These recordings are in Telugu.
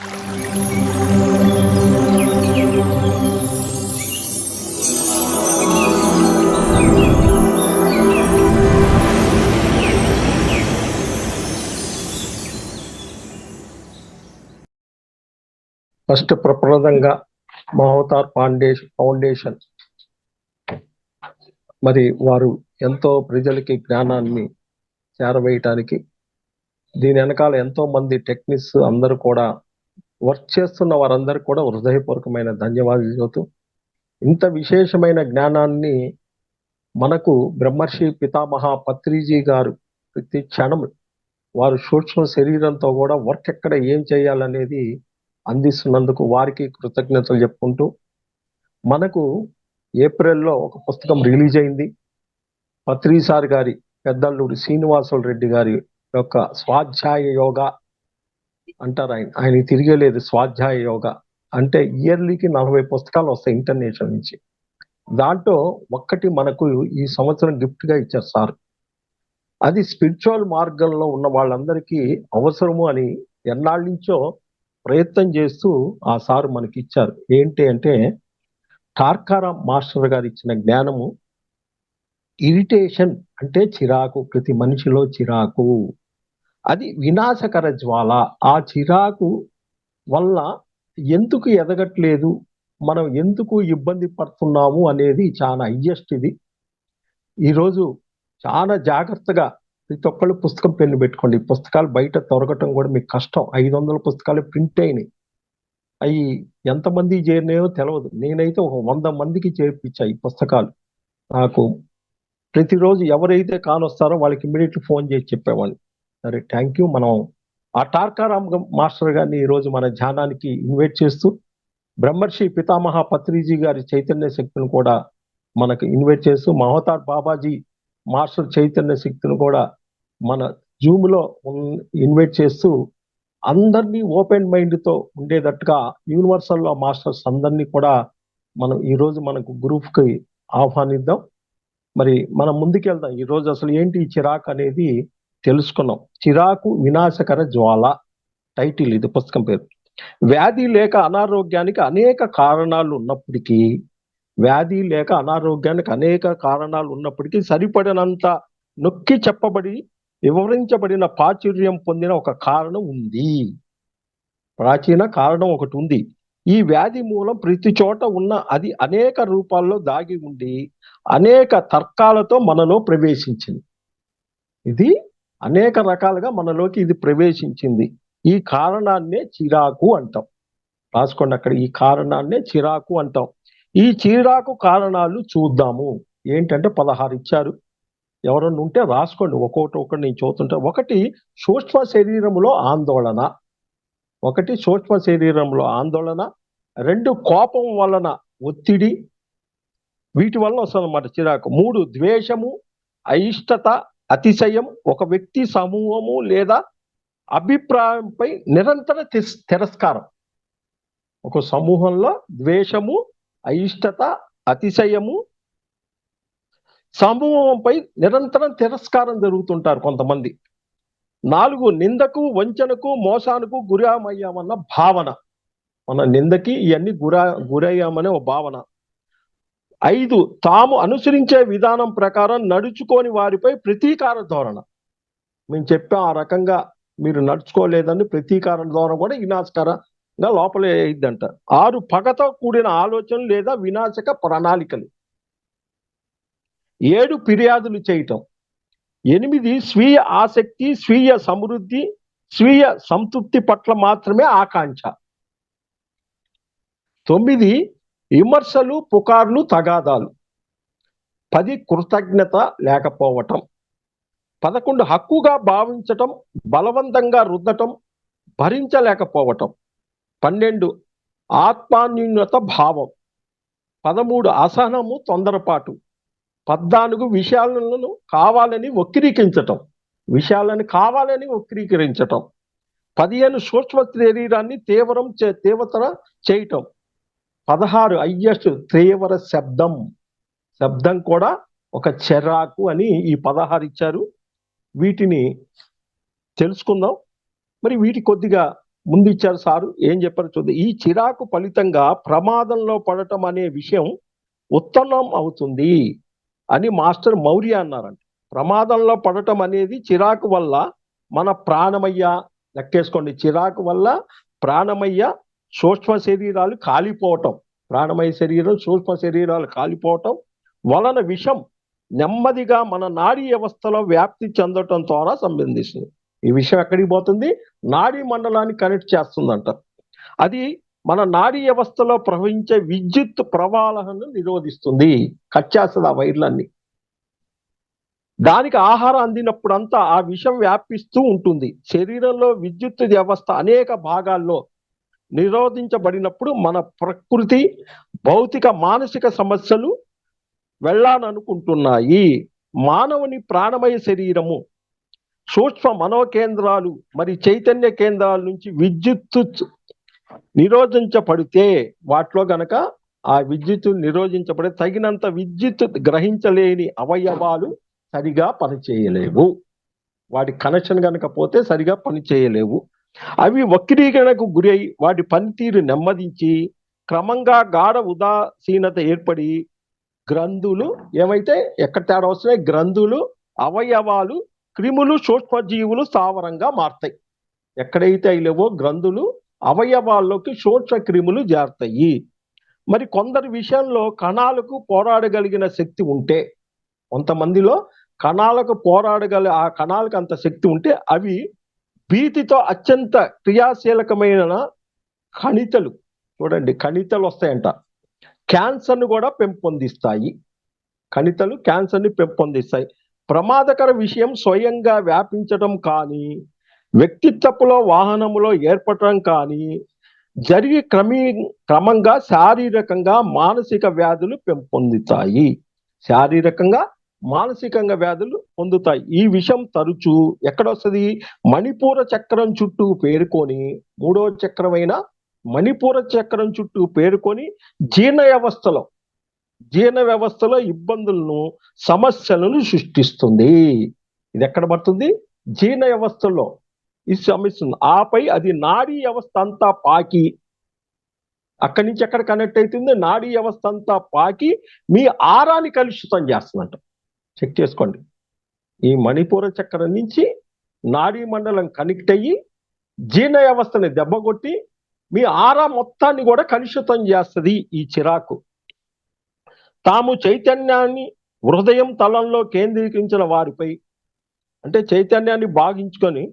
ఫస్ట్ ప్రప్రదంగా మహోతార్ ఫౌండేషన్ మరి వారు ఎంతో ప్రజలకి జ్ఞానాన్ని చేరవేయటానికి దీని వెనకాల ఎంతో మంది టెక్నిక్స్ అందరూ కూడా వర్క్ చేస్తున్న వారందరికీ కూడా హృదయపూర్వకమైన ధన్యవాదాలు చెబుతూ ఇంత విశేషమైన జ్ఞానాన్ని మనకు బ్రహ్మర్షి పితామహ పత్రిజీ గారు ప్రతి క్షణం వారు సూక్ష్మ శరీరంతో కూడా వర్క్ ఎక్కడ ఏం చేయాలనేది అందిస్తున్నందుకు వారికి కృతజ్ఞతలు చెప్పుకుంటూ మనకు ఏప్రిల్లో ఒక పుస్తకం రిలీజ్ అయింది. పత్రి సార్ గారి పెద్దల్లూరి శ్రీనివాసులు రెడ్డి గారి యొక్క స్వాధ్యాయ యోగ అంటారు. ఆయన తిరిగేలేదు. స్వాధ్యాయ యోగ అంటే ఇయర్లీకి 40 పుస్తకాలు వస్తాయి ఇంటర్నేషనల్ నుంచి. దాంట్లో ఒక్కటి మనకు ఈ సంవత్సరం గిఫ్ట్ గా ఇచ్చారు సార్. అది స్పిరిచువల్ మార్గంలో ఉన్న వాళ్ళందరికీ అవసరము అని ఎన్నాళ్ళ నుంచో ప్రయత్నం చేస్తూ ఆ సారు మనకి ఇచ్చారు. ఏంటి అంటే టార్కారాం మాస్టర్ గారు ఇచ్చిన జ్ఞానము ఇరిటేషన్ అంటే చిరాకు, ప్రతి మనిషిలో చిరాకు, అది వినాశకర జ్వాల. ఆ చిరాకు వల్ల ఎందుకు ఎదగట్లేదు, మనం ఎందుకు ఇబ్బంది పడుతున్నాము అనేది చాలా హయ్యెస్ట్. ఇది ఈరోజు చాలా జాగ్రత్తగా ప్రతి ఒక్కళ్ళు పుస్తకం పెన్ను పెట్టుకోండి. పుస్తకాలు బయట దొరకటం కూడా మీకు కష్టం. 500 పుస్తకాలు ప్రింట్ అయినాయి. అవి ఎంతమంది చేరినాయో తెలియదు. నేనైతే ఒక 100 మందికి చేర్పించా ఈ పుస్తకాలు. నాకు ప్రతిరోజు ఎవరైతే కానొస్తారో వాళ్ళకి ఇమ్మీడియట్లీ ఫోన్ చేసి చెప్పేవాడిని. సరే, థ్యాంక్ యూ. మనం ఆ టార్కారాం మాస్టర్ గారిని ఈరోజు మన ధ్యానానికి ఇన్వైట్ చేస్తూ బ్రహ్మర్షి పితామహ పత్రిజీ గారి చైతన్య శక్తిని కూడా మనకు ఇన్వైట్ చేస్తూ మహోతార్ బాబాజీ మాస్టర్ చైతన్య శక్తిని కూడా మన జూమ్లో ఇన్వైట్ చేస్తూ అందరినీ ఓపెన్ మైండ్తో ఉండేటట్టుగా యూనివర్సల్లో మాస్టర్స్ అందరినీ కూడా మనం ఈరోజు మనకు గ్రూప్కి ఆహ్వానిద్దాం. మరి మనం ముందుకెళ్దాం. ఈరోజు అసలు ఏంటి చిరాకు అనేది తెలుసుకున్నాం. చిరాకు వినాశకర జ్వాల టైటిల్, ఇది పుస్తకం పేరు. వ్యాధి లేక అనారోగ్యానికి అనేక కారణాలు ఉన్నప్పటికీ సరిపడినంత నొక్కి చెప్పబడి వివరించబడిన ప్రాచుర్యం పొందిన ఒక కారణం ఉంది. ప్రాచీన కారణం ఒకటి ఉంది. ఈ వ్యాధి మూలం ప్రతి చోట ఉన్న అది అనేక రూపాల్లో దాగి ఉండి అనేక తర్కాలతో మనలో ప్రవేశించింది. ఇది అనేక రకాలుగా మనలోకి ఇది ప్రవేశించింది. ఈ కారణాన్నే చిరాకు అంటాం. రాసుకోండి అక్కడ, ఈ కారణాన్నే చిరాకు అంటాం. ఈ చిరాకు కారణాలు చూద్దాము. ఏంటంటే 16 ఇచ్చారు. ఎవరన్నా ఉంటే రాసుకోండి, ఒక్కొక్కటి నేను చూస్తుంటా. ఒకటి సూక్ష్మ శరీరంలో ఆందోళన. 2 కోపం వలన ఒత్తిడి, వీటి వల్ల వస్తుంది అన్నమాట చిరాకు. 3 ద్వేషము, అయిష్టత, అతిశయం, ఒక వ్యక్తి సమూహము లేదా అభిప్రాయంపై నిరంతర తిరస్కారం. ఒక సమూహంలో ద్వేషము, అయిష్టత, అతిశయము, సమూహంపై నిరంతరం తిరస్కారం జరుగుతుంటారు కొంతమంది. 4 నిందకు, వంచనకు, మోసానికి గురయ్యామన్న భావన. మన నిందకి ఇవన్నీ గురయ్యామనే ఒక భావన. 5 తాము అనుసరించే విధానం ప్రకారం నడుచుకోని వారిపై ప్రతీకార ధోరణ. మేము చెప్పాం, ఆ రకంగా మీరు నడుచుకోలేదని ప్రతీకార ధోరణ కూడా వినాశకరంగా లోపలే అయిందంట. 6 పగతో కూడిన ఆలోచనలు లేదా వినాశక ప్రణాళికలు. 7 ఫిర్యాదులు చేయటం. 8 స్వీయ ఆసక్తి, స్వీయ సమృద్ధి, స్వీయ సంతృప్తి పట్ల మాత్రమే ఆకాంక్ష. 9 విమర్శలు, పుకార్లు, తగాదాలు. 10 కృతజ్ఞత లేకపోవటం. 11 హక్కుగా భావించటం, బలవంతంగా రుద్దటం, భరించలేకపోవటం. 12 ఆత్మాన్యూన్యత భావం. 13 అసహనము, తొందరపాటు. 14 విషయాలను కావాలని వక్రీకరించటం. 15 సూక్ష్మ శరీరాన్ని తీవ్రతర చేయటం. 16 హయ్యెస్ట్ తీవ్ర శబ్దం కూడా ఒక చిరాకు అని ఈ 16 ఇచ్చారు. వీటిని తెలుసుకుందాం. మరి వీటి కొద్దిగా ముందు ఇచ్చారు సారు, ఏం చెప్పారు చూద్దాం. ఈ చిరాకు ఫలితంగా ప్రమాదంలో పడటం అనే విషయం ఉత్పన్నం అవుతుంది అని మాస్టర్ మౌర్య అన్నారంట. ప్రమాదంలో పడటం అనేది చిరాకు వల్ల మన ప్రాణమయ్య, లెక్కేసుకోండి, చిరాకు వల్ల ప్రాణమయ్య సూక్ష్మ శరీరాలు కాలిపోవటం, ప్రాణమయ శరీరం సూక్ష్మ శరీరాలు కాలిపోవటం వలన విషం నెమ్మదిగా మన నాడీ వ్యవస్థలో వ్యాప్తి చెందటం ద్వారా సంబంధిస్తుంది. ఈ విషయం ఎక్కడికి పోతుంది? నాడీ మండలాన్ని కనెక్ట్ చేస్తుందంట. అది మన నాడీ వ్యవస్థలో ప్రవహించే విద్యుత్ ప్రవాహాలను నిరోధిస్తుంది, కట్ చేస్తుంది ఆ వైర్లన్నీ. దానికి ఆహారం అందినప్పుడంతా ఆ విషం వ్యాపిస్తూ ఉంటుంది. శరీరంలో విద్యుత్ వ్యవస్థ అనేక భాగాల్లో నిరోధించబడినప్పుడు మన ప్రకృతి భౌతిక మానసిక సమస్యలు వెళ్ళాలనుకుంటున్నాయి. మానవుని ప్రాణమయ శరీరము సూక్ష్మ మనోకేంద్రాలు మరి చైతన్య కేంద్రాల నుంచి విద్యుత్తు నిరోధించబడితే, వాటిలో గనక ఆ విద్యుత్తు నిరోధించబడి తగినంత విద్యుత్ గ్రహించలేని అవయవాలు సరిగా పనిచేయలేవు. వాటి కనెక్షన్ గనక పోతే సరిగా పనిచేయలేవు. అవి వక్రీకరణకు గురై వాటి పనితీరు నెమ్మదించి క్రమంగా గాఢ ఉదాసీనత ఏర్పడి గ్రంథులు ఏమైతే ఎక్కడ తేడా వస్తున్నాయి? గ్రంథులు, అవయవాలు, క్రిములు, సూక్ష్మజీవులు స్థావరంగా మారుతాయి. ఎక్కడైతే అవి లేవో గ్రంథులు, అవయవాల్లోకి సూక్ష్మ క్రిములు చేరుతాయి. మరి కొందరి విషయంలో కణాలకు పోరాడగలిగిన శక్తి ఉంటే, కొంతమందిలో కణాలకు ఆ కణాలకు అంత శక్తి ఉంటే అవి భీతితో అత్యంత క్రియాశీలకమైన కణితలు, చూడండి కణితలు వస్తాయంట, క్యాన్సర్ను కూడా పెంపొందిస్తాయి. కణితలు క్యాన్సర్ని పెంపొందిస్తాయి. ప్రమాదకర విషయం స్వయంగా వ్యాపించడం కానీ, వ్యక్తిత్వపులో వాహనములో ఏర్పడటం కానీ జరిగి క్రమంగా శారీరకంగా మానసిక వ్యాధులు పెంపొందుతాయి. శారీరకంగా మానసికంగా వ్యాధులు పొందుతాయి. ఈ విషయం తరచూ ఎక్కడొస్తుంది? మణిపూర చక్రం చుట్టూ పేరుకొని, మూడవ చక్రమైన మణిపూర చక్రం చుట్టూ పేరుకొని జీర్ణ వ్యవస్థలో ఇబ్బందులను, సమస్యలను సృష్టిస్తుంది. ఇది ఎక్కడ పడుతుంది? జీర్ణ వ్యవస్థలో ఇది సమస్య. ఆపై అది నాడీ వ్యవస్థ అంతా పాకి, అక్కడి నుంచి ఎక్కడ కనెక్ట్ అవుతుంది? నాడీ వ్యవస్థ అంతా పాకి మీ ఆరాన్ని కలుషితం చేస్తుందంట. చెక్ చేసుకోండి. ఈ మణిపూర చక్రం నుంచి నాడీ మండలం కనెక్ట్ అయ్యి జీర్ణ వ్యవస్థని దెబ్బకొట్టి మీ ఆరా మొత్తాన్ని కూడా కలుషితం చేస్తుంది ఈ చిరాకు. తాము చైతన్యాన్ని హృదయం తలంలో కేంద్రీకరించిన వారిపై, అంటే చైతన్యాన్ని భాగించుకొని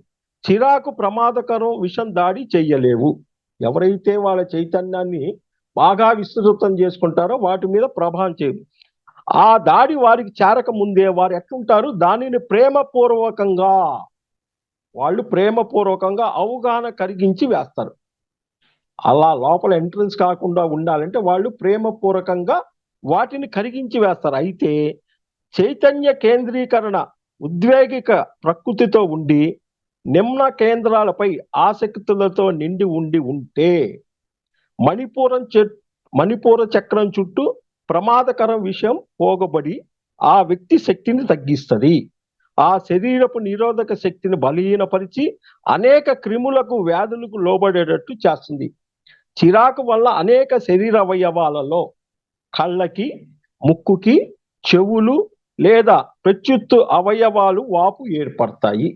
చిరాకు ప్రమాదకరం విషం దాడి చెయ్యలేవు. ఎవరైతే వాళ్ళ చైతన్యాన్ని బాగా విస్తృతం చేసుకుంటారో వాటి మీద ప్రభావం చేయదు. ఆ దాడి వారికి చేరక ముందే వారు ఎట్లుంటారు? దానిని ప్రేమపూర్వకంగా అవగాహన కలిగించి వేస్తారు. అలా లోపల ఎంట్రన్స్ కాకుండా ఉండాలంటే వాళ్ళు ప్రేమపూర్వకంగా వాటిని కరిగించి వేస్తారు. అయితే చైతన్య కేంద్రీకరణ ఉద్వేగిక ప్రకృతితో ఉండి నిమ్న కేంద్రాలపై ఆసక్తులతో నిండి ఉంటే మణిపూర చక్రం చుట్టూ ప్రమాదకర విషయం పోగబడి ఆ వ్యక్తి శక్తిని తగ్గిస్తుంది. ఆ శరీరపు నిరోధక శక్తిని బలహీనపరిచి అనేక క్రిములకు, వ్యాధులకు లోబడేటట్టు చేస్తుంది. చిరాకు వల్ల అనేక శరీర అవయవాలలో కళ్ళకి, ముక్కుకి, చెవులు లేదా ప్రత్యుత్తు అవయవాలు వాపు ఏర్పడతాయి.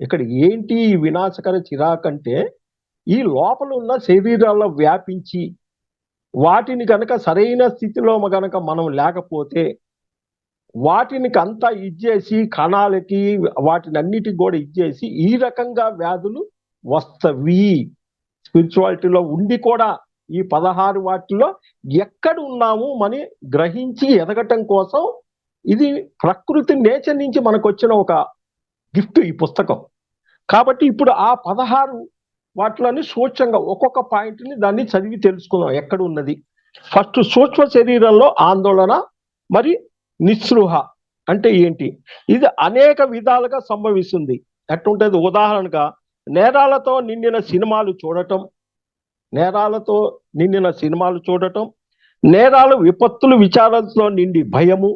ఇక్కడ ఏంటి ఈ వినాశకర చిరాకు అంటే, ఈ లోపల ఉన్న శరీరాల్లో వ్యాపించి వాటిని కనుక సరైన స్థితిలో కనుక మనం లేకపోతే వాటిని అంతా ఇచ్చేసి కణాలకి వాటిని అన్నిటికి కూడా ఇచ్చేసి ఈ రకంగా వ్యాధులు వస్తవి. స్పిరిచువాలిటీలో ఉండి కూడా ఈ 16 వాటిలో ఎక్కడ ఉన్నాము అని గ్రహించి ఎదగటం కోసం ఇది ప్రకృతి నేచర్ నుంచి మనకు వచ్చిన ఒక గిఫ్ట్ ఈ పుస్తకం. కాబట్టి ఇప్పుడు ఆ 16 వాటిలోని సూక్ష్మంగా ఒక్కొక్క పాయింట్ని దాన్ని చదివి తెలుసుకుందాం ఎక్కడ ఉన్నది. ఫస్ట్ సూక్ష్మ శరీరంలో ఆందోళన మరి నిస్పృహ అంటే ఏంటి? ఇది అనేక విధాలుగా సంభవిస్తుంది. ఎట్లుంటుంది? ఉదాహరణగా నేరాలతో నిండిన సినిమాలు చూడటం, నేరాలు, విపత్తులు, విచారాలతో నిండి భయము,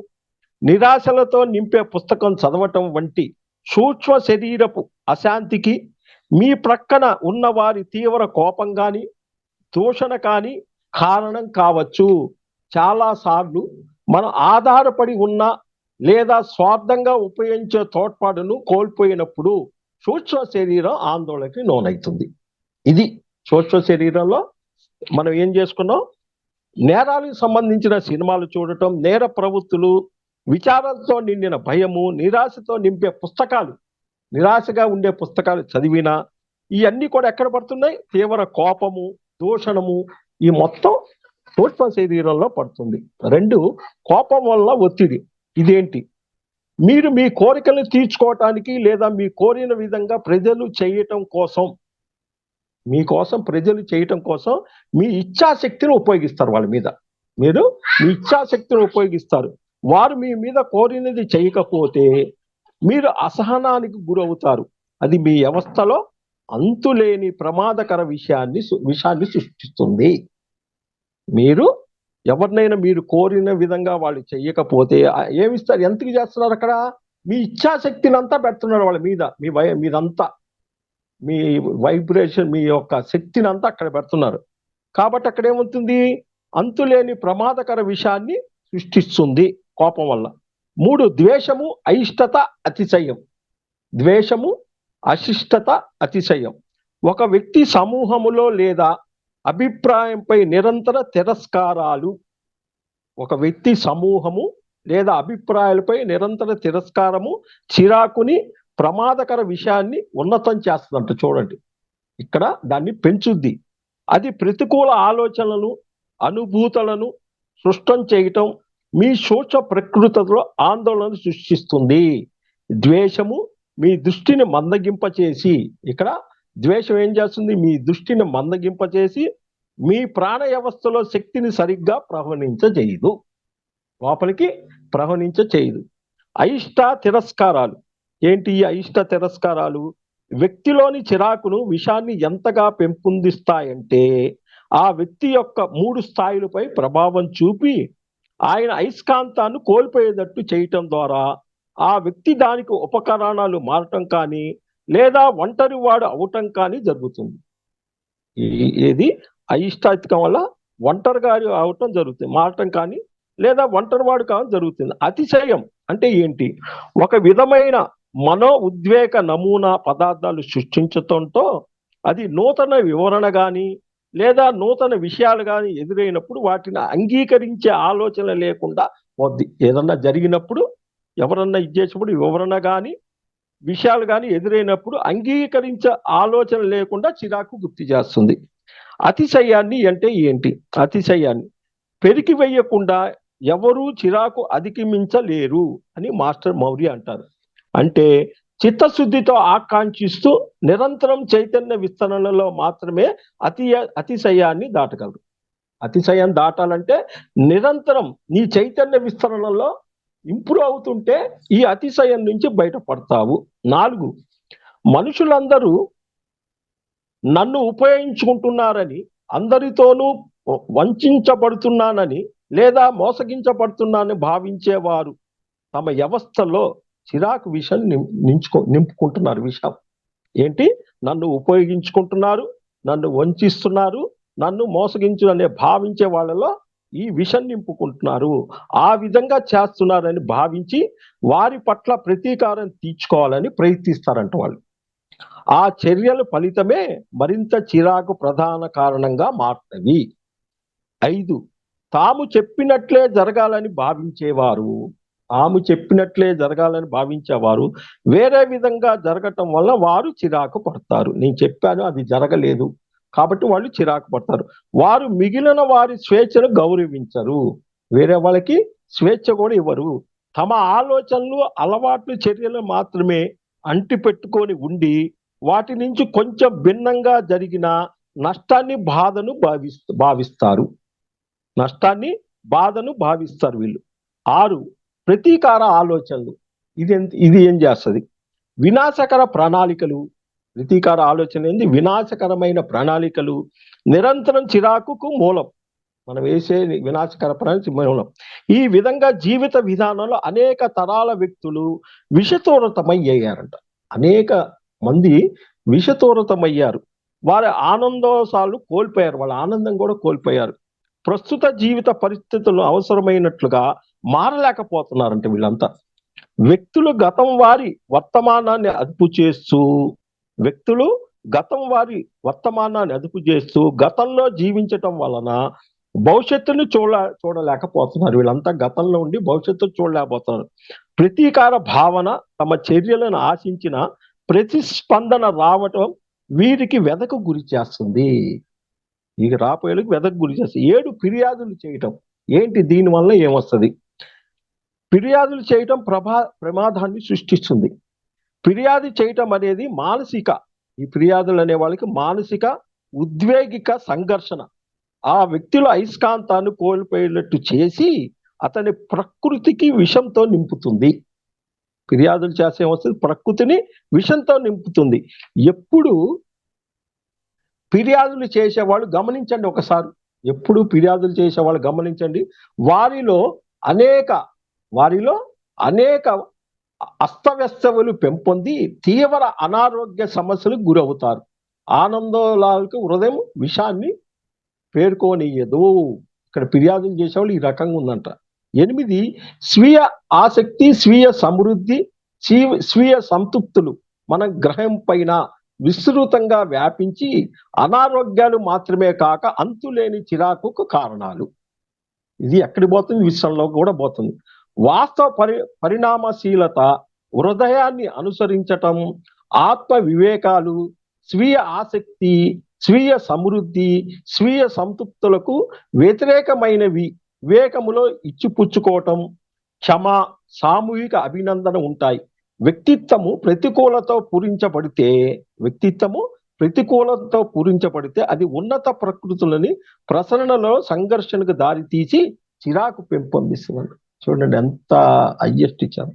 నిరాశలతో నింపే పుస్తకం చదవటం వంటి సూక్ష్మ శరీరపు అశాంతికి మీ ప్రక్కన ఉన్న వారి తీవ్ర కోపం కానీ దూషణ కానీ కారణం కావచ్చు. చాలా సార్లు మనం ఆధారపడి ఉన్న లేదా స్వార్థంగా ఉపయోగించే తోడ్పాటును కోల్పోయినప్పుడు సూక్ష్మ శరీరం ఆందోళనకి లోనవుతుంది. ఇది సూక్ష్మ శరీరంలో మనం ఏం చేసుకున్నాం, నేరాలకు సంబంధించిన సినిమాలు చూడటం, నేర ప్రవృత్తులు, విచారంతో నిండిన భయము, నిరాశతో నింపే పుస్తకాలు, నిరాశగా ఉండే పుస్తకాలు చదివినా ఇవన్నీ కూడా ఎక్కడ పడుతున్నాయి? తీవ్ర కోపము, దూషణము, ఈ మొత్తం సూక్ష్మ శరీరంలో పడుతుంది. 2, కోపం వల్ల ఒత్తిడి. ఇదేంటి? మీరు మీ కోరికలను తీర్చుకోవటానికి లేదా మీ కోరిన విధంగా ప్రజలు చేయటం కోసం, మీకోసం ప్రజలు చేయటం కోసం మీ ఇచ్ఛాశక్తిని ఉపయోగిస్తారు వాళ్ళ మీద. మీరు మీ ఇచ్ఛాశక్తిని ఉపయోగిస్తారు. వారు మీ మీద కోరినది చేయకపోతే మీరు అసహనానికి గురవుతారు. అది మీ వ్యవస్థలో అంతులేని ప్రమాదకర విషయాన్ని సృష్టిస్తుంది. మీరు ఎవరినైనా మీరు కోరిన విధంగా వాళ్ళు చెయ్యకపోతే ఏమిస్తారు? ఎంతకి చేస్తున్నారు? అక్కడ మీ ఇచ్ఛాశక్తిని అంతా పెడుతున్నారు వాళ్ళ మీద. మీదంతా మీ వైబ్రేషన్, మీ యొక్క శక్తిని అంతా అక్కడ పెడుతున్నారు. కాబట్టి అక్కడ ఏమవుతుంది? అంతులేని ప్రమాదకర విషయాన్ని సృష్టిస్తుంది కోపం వల్ల. 3, ద్వేషము, అయిష్టత, అతిశయం. ద్వేషము, అశిష్టత, అతిశయం. ఒక వ్యక్తి సమూహములో లేదా అభిప్రాయంపై నిరంతర తిరస్కారాలు. ఒక వ్యక్తి సమూహము లేదా అభిప్రాయాలపై నిరంతర తిరస్కారము చిరాకుని, ప్రమాదకర విషయాన్ని ఉన్నతం చేస్తుందంట. చూడండి, ఇక్కడ దాన్ని పెంచుద్ది. అది ప్రతికూల ఆలోచనలను, అనుభూతులను సృష్టం చేయటం, మీ సూక్ష్మ ప్రకృతిలో ఆందోళన సృష్టిస్తుంది. ద్వేషము మీ దృష్టిని మందగింపచేసి, ఇక్కడ ద్వేషం ఏం చేస్తుంది? మీ దృష్టిని మందగింపచేసి మీ ప్రాణ వ్యవస్థలో శక్తిని సరిగ్గా ప్రవహించజేయదు, లోపలికి ప్రవహించచేయదు. అయిష్ట తిరస్కారాలు. ఏంటి ఈ అయిష్ట తిరస్కారాలు? వ్యక్తిలోని చిరాకును, విషాన్ని ఎంతగా పెంపొందిస్తాయంటే ఆ వ్యక్తి యొక్క 3 స్థాయిలపై ప్రభావం చూపి ఆయన అయస్కాంతాన్ని కోల్పోయేటట్టు చేయటం ద్వారా ఆ వ్యక్తి దానికి ఉపకరణాలు మారటం కానీ లేదా ఒంటరి వాడు అవటం కానీ జరుగుతుంది. ఏది అయిష్టాత్మకం వల్ల ఒంటరిగా అవటం జరుగుతుంది, మారటం కానీ లేదా ఒంటరి వాడు కావడం జరుగుతుంది. అతిశయం అంటే ఏంటి? ఒక విధమైన మనో ఉద్వేగ నమూనా పదార్థాలు సృష్టించటంతో అది నూతన వివరణ కానీ లేదా నూతన విషయాలు కానీ ఎదురైనప్పుడు వాటిని అంగీకరించే ఆలోచన లేకుండా వద్ది. ఏదన్నా జరిగినప్పుడు, ఎవరన్నా ఇచ్చేసినప్పుడు వివరణ కానీ విషయాలు కానీ ఎదురైనప్పుడు అంగీకరించే ఆలోచన లేకుండా చిరాకు గుర్తు చేస్తుంది. అతిశయాన్ని అంటే ఏంటి? అతిశయాన్ని పెరికి వేయకుండా ఎవరూ చిరాకు అధిగమించలేరు అని మాస్టర్ మౌర్య అంటారు. అంటే చిత్తశుద్ధితో ఆకాంక్షిస్తూ నిరంతరం చైతన్య విస్తరణలో మాత్రమే అతిశయాన్ని దాటగలరు. అతిశయాన్ని దాటాలంటే నిరంతరం నీ చైతన్య విస్తరణలో ఇంప్రూవ్ అవుతుంటే ఈ అతిశయం నుంచి బయటపడతావు. 4, మనుషులందరూ నన్ను ఉపయోగించుకుంటున్నారని, అందరితోనూ వంచబడుతున్నానని లేదా మోసగించబడుతున్నానని భావించేవారు తమ వ్యవస్థలో చిరాకు విషయం నింపుకుంటున్నారు. విషయం ఏంటి? నన్ను ఉపయోగించుకుంటున్నారు, నన్ను వంచిస్తున్నారు, నన్ను మోసగించు అనే భావించే వాళ్ళలో ఈ విషం నింపుకుంటున్నారు. ఆ విధంగా చేస్తున్నారని భావించి వారి పట్ల ప్రతీకారం తీర్చుకోవాలని ప్రయత్నిస్తారంట వాళ్ళు. ఆ చర్యల ఫలితమే మరింత చిరాకు ప్రధాన కారణంగా మారుతవి. 5, తాము చెప్పినట్లే జరగాలని భావించేవారు. వేరే విధంగా జరగటం వల్ల వారు చిరాకు పడతారు. నేను చెప్పాను, అది జరగలేదు కాబట్టి వాళ్ళు చిరాకు పడతారు. వారు మిగిలిన వారి స్వేచ్ఛను గౌరవించరు, వేరే వాళ్ళకి స్వేచ్ఛ కూడా ఇవ్వరు. తమ ఆలోచనలు, అలవాట్లు, చర్యలు మాత్రమే అంటి పెట్టుకొని ఉండి వాటి నుంచి కొంచెం భిన్నంగా జరిగిన నష్టాన్ని, బాధను భావిస్తారు వీళ్ళు. 6, ప్రతీకార ఆలోచనలు. ఇది ఏం చేస్తుంది? వినాశకర ప్రణాళికలు. ప్రతీకార ఆలోచన ఏంది? వినాశకరమైన ప్రణాళికలు నిరంతరం చిరాకుకు మూలం. మనం వేసే వినాశకర ప్రణాళిక మూలం. ఈ విధంగా జీవిత విధానంలో అనేక తరాల వ్యక్తులు విషతూరతమయ్యారంట. అనేక మంది విషతూరతమయ్యారు. వారి ఆనందోసాలు కోల్పోయారు. వాళ్ళ ఆనందం కూడా కోల్పోయారు. ప్రస్తుత జీవిత పరిస్థితులు అవసరమైనట్లుగా మారలేకపోతున్నారంట వీళ్ళంతా. వ్యక్తులు గతం వారి వర్తమానాన్ని అదుపు చేస్తూ వ్యక్తులు గతం వారి వర్తమానాన్ని అదుపు చేస్తూ గతంలో జీవించటం వలన భవిష్యత్తును చూడలేకపోతున్నారు. వీళ్ళంతా గతంలో ఉండి భవిష్యత్తును చూడలేకపోతున్నారు. ప్రతీకార భావన తమ చర్యలను ఆశించిన ప్రతిస్పందన రావటం వీరికి వెదకు గురి చేస్తుంది. ఇక రాపోయేలకు వెదకు గురి చేస్తుంది. 7 ఫిర్యాదులు చేయటం. ఏంటి దీనివల్ల ఏమొస్తుంది? ఫిర్యాదులు చేయటం ప్రమాదాన్ని సృష్టిస్తుంది. ఫిర్యాదు చేయటం అనేది ఈ ఫిర్యాదులు అనే వాళ్ళకి మానసిక ఉద్వేగిక సంఘర్షణ. ఆ వ్యక్తుల అయస్కాంతాన్ని కోల్పోయేటట్టు చేసి అతని ప్రకృతికి విషంతో నింపుతుంది. ఫిర్యాదులు చేస్తే ఏమొస్తుంది? ప్రకృతిని విషంతో నింపుతుంది. ఎప్పుడు ఫిర్యాదులు చేసేవాళ్ళు గమనించండి ఒకసారి. ఎప్పుడు ఫిర్యాదులు చేసేవాళ్ళు గమనించండి. వారిలో అనేక అస్తవ్యస్తములు పెంపొంది తీవ్ర అనారోగ్య సమస్యలకు గురవుతారు. ఆనందోలాలకు హృదయం విషాన్ని పేర్కొనియదు. ఇక్కడ ఫిర్యాదులు చేసేవాళ్ళు ఈ రకంగా ఉందంట. 8 స్వీయ ఆసక్తి, స్వీయ సమృద్ధి, స్వీయ సంతృప్తులు మన గ్రహం పైన విస్తృతంగా వ్యాపించి అనారోగ్యాలు మాత్రమే కాక అంతులేని చిరాకుకు కారణాలు. ఇది ఎక్కడికి పోతుంది? విశ్వంలో కూడా పోతుంది. వాస్తవ పరిణామశీలత, హృదయాన్ని అనుసరించటం, ఆత్మ వివేకాలు, స్వీయ ఆసక్తి, స్వీయ సమృద్ధి, స్వీయ సంతృప్తులకు వ్యతిరేకమైనవి. వివేకములో ఇచ్చిపుచ్చుకోవటం, క్షమ, సామూహిక అభినందన ఉంటాయి. వ్యక్తిత్వము ప్రతికూలతో పూరించబడితే అది ఉన్నత ప్రకృతులని ప్రసరణలో సంఘర్షణకు దారితీసి చిరాకు పెంపొందిస్తుంది. చూడండి ఎంత హైయెస్ట్ ఇచ్చారు.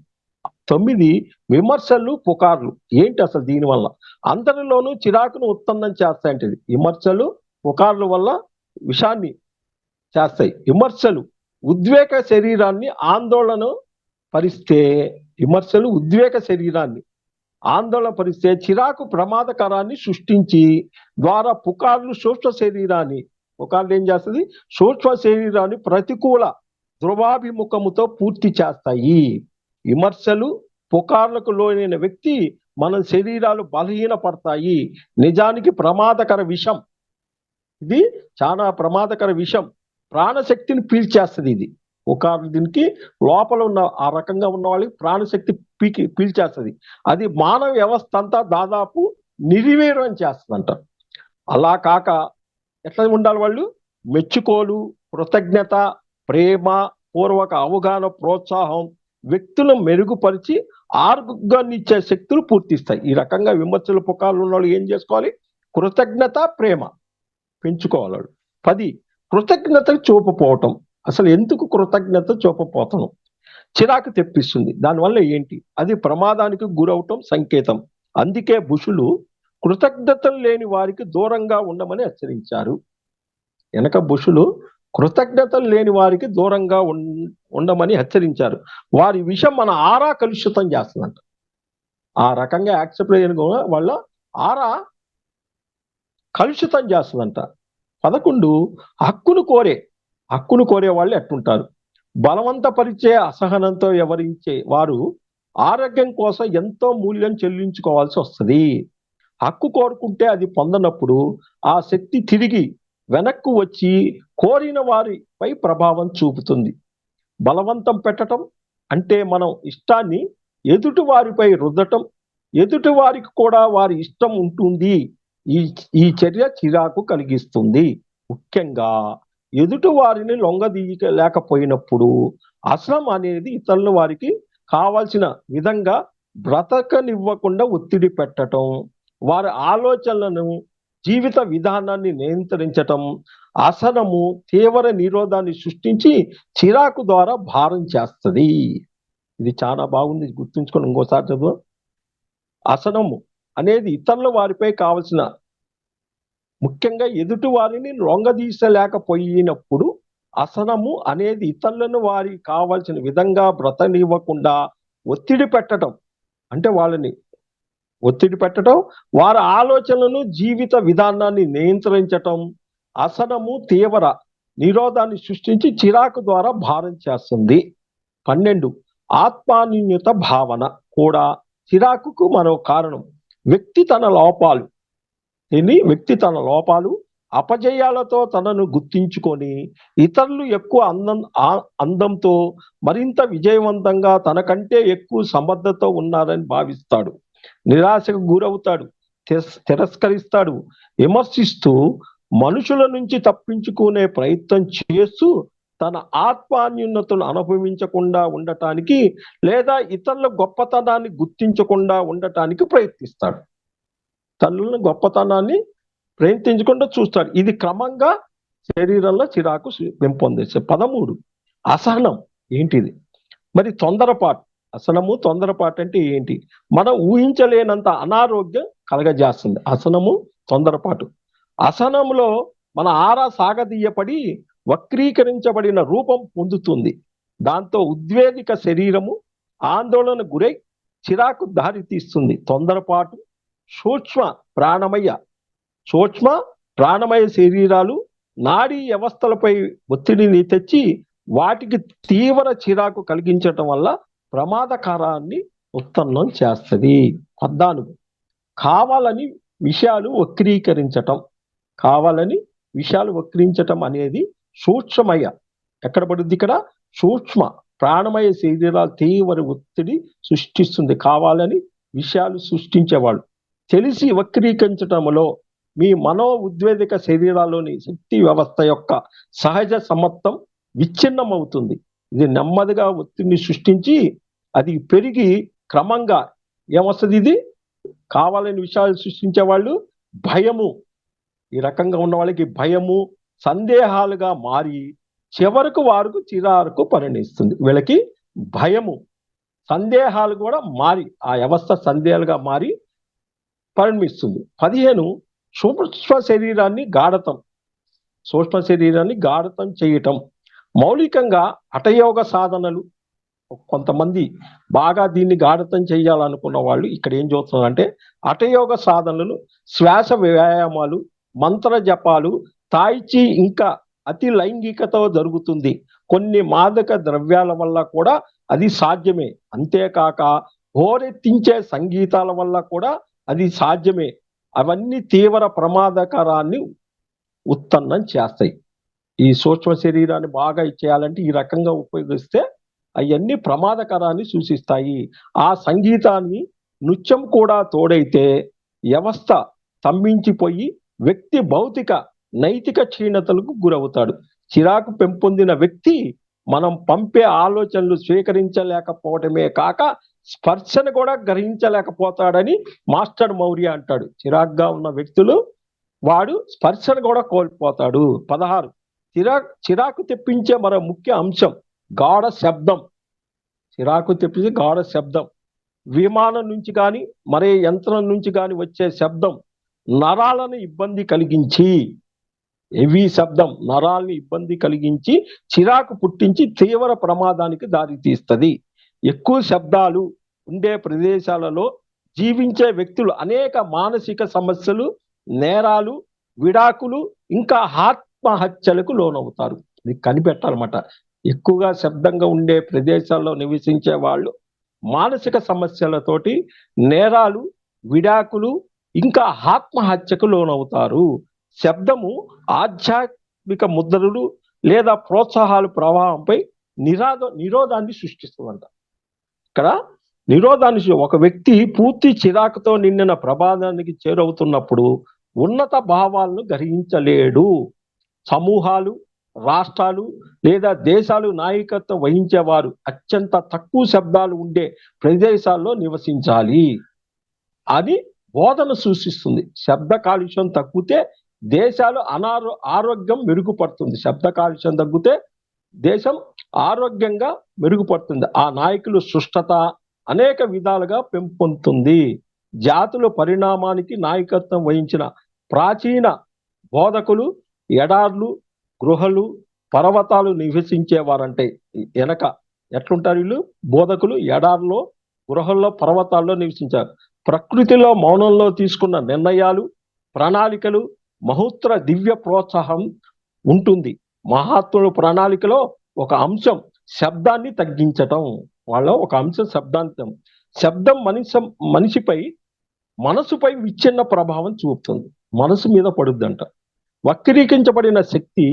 9 విమర్శలు, పుకార్లు. ఏంటి అసలు దీనివల్ల? అందరిలోనూ చిరాకును ఉత్పన్నం చేస్తాయంటే విమర్శలు, పుకార్ల వల్ల విషాన్ని చేస్తాయి. విమర్శలు ఉద్వేగ శరీరాన్ని ఆందోళన పరిస్తే చిరాకు ప్రమాదకరాన్ని సృష్టించి ద్వారా పుకార్లు ఏం చేస్తుంది? సూక్ష్మ శరీరాన్ని ప్రతికూల ధ్రువాభిముఖముతో పూర్తి చేస్తాయి. విమర్శలు, పుకార్లకు లోనైన వ్యక్తి మన శరీరాలు బలహీనపడతాయి. నిజానికి ప్రమాదకర విషం. ఇది చాలా ప్రమాదకర విషం. ప్రాణశక్తిని పీల్చేస్తుంది. ఇది పుకార్లు దీనికి లోపల ఉన్న ఆ రకంగా ఉన్న వాళ్ళకి ప్రాణశక్తి పీల్చేస్తుంది. అది మానవ వ్యవస్థ అంతా దాదాపు నిర్వీర్యం చేస్తుందంట. అలా కాక ఎట్లా ఉండాలి? వాళ్ళు మెచ్చుకోలు, కృతజ్ఞత, ప్రేమ, పూర్వక అవగాహన, ప్రోత్సాహం వ్యక్తులను మెరుగుపరిచి ఆరోగ్యాన్నిచ్చే శక్తులు పూర్తిస్తాయి. ఈ రకంగా విమర్శలు, పుకార్లు ఉన్న వాళ్ళు ఏం చేసుకోవాలి? కృతజ్ఞత, ప్రేమ పెంచుకోవాలి. 10 కృతజ్ఞతలు చూపపోవటం. అసలు ఎందుకు కృతజ్ఞత చూపపోతాం? చిరాకు తెప్పిస్తుంది. దానివల్ల ఏంటి? అది ప్రమాదానికి గురవటం సంకేతం. అందుకే బుషులు కృతజ్ఞతలు లేని వారికి దూరంగా ఉండమని హెచ్చరించారు. బుషులు కృతజ్ఞతలు లేని వారికి దూరంగా ఉండమని హెచ్చరించారు. వారి విషయం మన ఆరా కలుషితం చేస్తుందంట. ఆ రకంగా యాక్సెప్ట్ చేయని వాళ్ళ ఆరా కలుషితం చేస్తుందంట. 11 హక్కును కోరే వాళ్ళు ఎట్టుంటారు? బలవంతపరిచే అసహనంతో వ్యవహరించే వారు ఆరోగ్యం కోసం ఎంతో మూల్యం చెల్లించుకోవాల్సి వస్తుంది. హక్కు కోరుకుంటే అది పొందనప్పుడు ఆ శక్తి తిరిగి వెనక్కు వచ్చి కోరిన వారిపై ప్రభావం చూపుతుంది. బలవంతం పెట్టడం అంటే మనం ఇష్టాన్ని ఎదుటి వారిపై రుద్దటం. ఎదుటి వారికి కూడా వారి ఇష్టం ఉంటుంది. ఈ చర్య చిరాకు కలిగిస్తుంది. ముఖ్యంగా ఎదుటి వారిని లొంగదీయలేకపోయినప్పుడు అసహనం అనేది ఇతరుల వారికి కావాల్సిన విధంగా బ్రతకనివ్వకుండా ఒత్తిడి పెట్టడం, వారి ఆలోచనలను, జీవిత విధానాన్ని నియంత్రించటం. అసహనము తీవ్ర నిరోధాన్ని సృష్టించి చిరాకు ద్వారా భారం చేస్తుంది. ఇది చాలా బాగుంది, గుర్తుంచుకొని ఇంకోసారి చదువు. అసహనము అనేది ఇతరుల వారిపై కావలసిన, ముఖ్యంగా ఎదుటి వారిని లొంగదీసలేకపోయినప్పుడు అసహనము అనేది ఇతరులను వారికి కావాల్సిన విధంగా బ్రతనివ్వకుండా ఒత్తిడి పెట్టడం. అంటే వాళ్ళని ఒత్తిడి పెట్టడం, వారి ఆలోచనలను జీవిత విధానాన్ని నియంత్రించటం. అసనము తీవ్ర నిరోధాన్ని సృష్టించి చిరాకు ద్వారా భారం చేస్తుంది. 12 ఆత్మాన్యూన్యత భావన కూడా చిరాకుకు మరో కారణం. వ్యక్తి తన లోపాలు అపజయాలతో తనను గుర్తించుకొని ఇతరులు ఎక్కువ అందంతో మరింత విజయవంతంగా తనకంటే ఎక్కువ సమర్థతో ఉన్నారని భావిస్తాడు. నిరాశకు గురవుతాడు, తిరస్కరిస్తాడు, విమర్శిస్తూ మనుషుల నుంచి తప్పించుకునే ప్రయత్నం చేస్తూ తన ఆత్మాన్యూన్యతను అనుభవించకుండా ఉండటానికి లేదా ఇతరుల గొప్పతనాన్ని గుర్తించకుండా ఉండటానికి ప్రయత్నిస్తాడు. తన గొప్పతనాన్ని ప్రయత్నించకుండా చూస్తాడు. ఇది క్రమంగా శరీరంలో చిరాకు పెంపొందించే. 13 అసహనం ఏంటిది? మరి తొందరపాటు. అసహనము తొందరపాటు అంటే ఏంటి? మనం ఊహించలేనంత అనారోగ్యం కలగజేస్తుంది అసహనము, తొందరపాటు. అసహనంలో మన ఆరా సాగదీయపడి వక్రీకరించబడిన రూపం పొందుతుంది. దాంతో ఉద్వేదిక శరీరము ఆందోళన గురై చిరాకు దారితీస్తుంది. తొందరపాటు సూక్ష్మ ప్రాణమయ శరీరాలు నాడీ వ్యవస్థలపై ఒత్తిడిని తెచ్చి వాటికి తీవ్ర చిరాకు కలిగించటం వల్ల ప్రమాదకరాన్ని ఉత్పన్నం చేస్తుంది. 14 కావాలని విషయాలు వక్రీకరించటం అనేది సూక్ష్మమయ. ఎక్కడ పడుద్ది? ఇక్కడ సూక్ష్మ ప్రాణమయ శరీరాలు తీవ్ర ఒత్తిడి సృష్టిస్తుంది. కావాలని విషయాలు సృష్టించేవాళ్ళు తెలిసి వక్రీకరించటంలో మీ మనో ఉద్వేదిక శరీరాల్లోని శక్తి వ్యవస్థ యొక్క సహజ సమత్వం విచ్ఛిన్నమవుతుంది. ఇది నెమ్మదిగా ఒత్తిడిని సృష్టించి అది పెరిగి క్రమంగా ఏమొస్తుంది? ఇది కావాలని విషయాలు సృష్టించే వాళ్ళు భయము, ఈ రకంగా ఉన్న వాళ్ళకి భయము, సందేహాలుగా మారి చివరకు వారికి చిరాకు పరిణిస్తుంది. వీళ్ళకి భయము, సందేహాలు కూడా మారి ఆ వ్యవస్థ సందేహాలుగా మారి పరిణమిస్తుంది. 15 సూక్ష్మ శరీరాన్ని గాఢతం చేయటం. మౌలికంగా హఠయోగ సాధనలు, కొంతమంది బాగా దీన్ని గాఢతం చేయాలనుకున్న వాళ్ళు ఇక్కడ ఏం చూస్తున్నారంటే హఠయోగ సాధనలు, శ్వాస వ్యాయామాలు, మంత్ర జపాలు, తాయిచి ఇంకా అతి లైంగికతో జరుగుతుంది. కొన్ని మాదక ద్రవ్యాల వల్ల కూడా అది సాధ్యమే. అంతేకాక హోరెత్తించే సంగీతాల వల్ల కూడా అది సాధ్యమే. అవన్నీ తీవ్ర ప్రమాదకరాన్ని ఉత్పన్నం చేస్తాయి. ఈ సూక్ష్మ శరీరాన్ని బాగా చేయాలంటే ఈ రకంగా ఉపయోగిస్తే అవన్నీ ప్రమాదకరాన్ని సూచిస్తాయి. ఆ సంగీతాన్ని నృత్యం కూడా తోడైతే వ్యవస్థ స్తంభించిపోయి వ్యక్తి భౌతిక నైతిక క్షీణతలకు గురవుతాడు. చిరాకు పెంపొందిన వ్యక్తి మనం పంపే ఆలోచనలు స్వీకరించలేకపోవటమే కాక స్పర్శను కూడా గ్రహించలేకపోతాడని మాస్టర్ మౌర్య అంటాడు. చిరాకుగా ఉన్న వ్యక్తులు వాడు స్పర్శను కూడా కోల్పోతాడు. 16 చిరాకు తెప్పించే మరో ముఖ్య అంశం గాఢ శబ్దం. విమానం నుంచి కానీ మరే యంత్రం నుంచి కానీ వచ్చే శబ్దం నరాలను ఇబ్బంది కలిగించి, నరాల్ని ఇబ్బంది కలిగించి చిరాకు పుట్టించి తీవ్ర ప్రమాదానికి దారితీస్తుంది. ఎక్కువ శబ్దాలు ఉండే ప్రదేశాలలో జీవించే వ్యక్తులు అనేక మానసిక సమస్యలు, నేరాలు, విడాకులు, ఇంకా ఆత్మహత్యలకు లోనవుతారు. ఇది కనిపెట్టాలన్నమాట. ఎక్కువగా శబ్దంగా ఉండే ప్రదేశాల్లో నివసించే వాళ్ళు మానసిక సమస్యలతోటి నేరాలు, విడాకులు, ఇంకా ఆత్మహత్యకు లోనవుతారు. శబ్దము ఆధ్యాత్మిక ముద్రలు లేదా ప్రోత్సాహాలు ప్రవాహంపై నిరోధాన్ని సృష్టిస్తుందంట. ఇక్కడ నిరోధాన్ని, ఒక వ్యక్తి పూర్తి చిరాకుతో నిండిన ప్రమాదానికి చేరవుతున్నప్పుడు ఉన్నత భావాలను గ్రహించలేడు. సమూహాలు, రాష్ట్రాలు లేదా దేశాలు నాయకత్వం వహించేవారు అత్యంత తక్కువ శబ్దాలు ఉండే ప్రదేశాల్లో నివసించాలి అని బోధన సూచిస్తుంది. శబ్ద కాలుష్యం తగ్గితే దేశాలు ఆరోగ్యం మెరుగుపడుతుంది. శబ్ద కాలుష్యం తగ్గితే దేశం ఆరోగ్యంగా మెరుగుపడుతుంది. ఆ నాయకులు సుష్టత అనేక విధాలుగా పెంపొందుతుంది. జాతుల పరిణామానికి నాయకత్వం వహించిన ప్రాచీన బోధకులు ఎడార్లు, గృహలు, పర్వతాలు నివసించేవారంటే వెనక ఎట్లుంటారు వీళ్ళు? బోధకులు ఎడార్లో, గృహల్లో, పర్వతాల్లో నివసించారు. ప్రకృతిలో మౌనంలో తీసుకున్న నిర్ణయాలు, ప్రణాళికలు, మహోత్తర దివ్య ప్రోత్సాహం ఉంటుంది. మహాత్ముల ప్రణాళికలో ఒక అంశం శబ్దాన్ని తగ్గించటం. వాళ్ళ ఒక అంశం శబ్దాంతం. శబ్దం మనిషిపై మనసుపై విచ్ఛిన్న ప్రభావం చూపుతుంది. మనసు మీద పడుద్దంట. వక్రీకరించబడిన శక్తి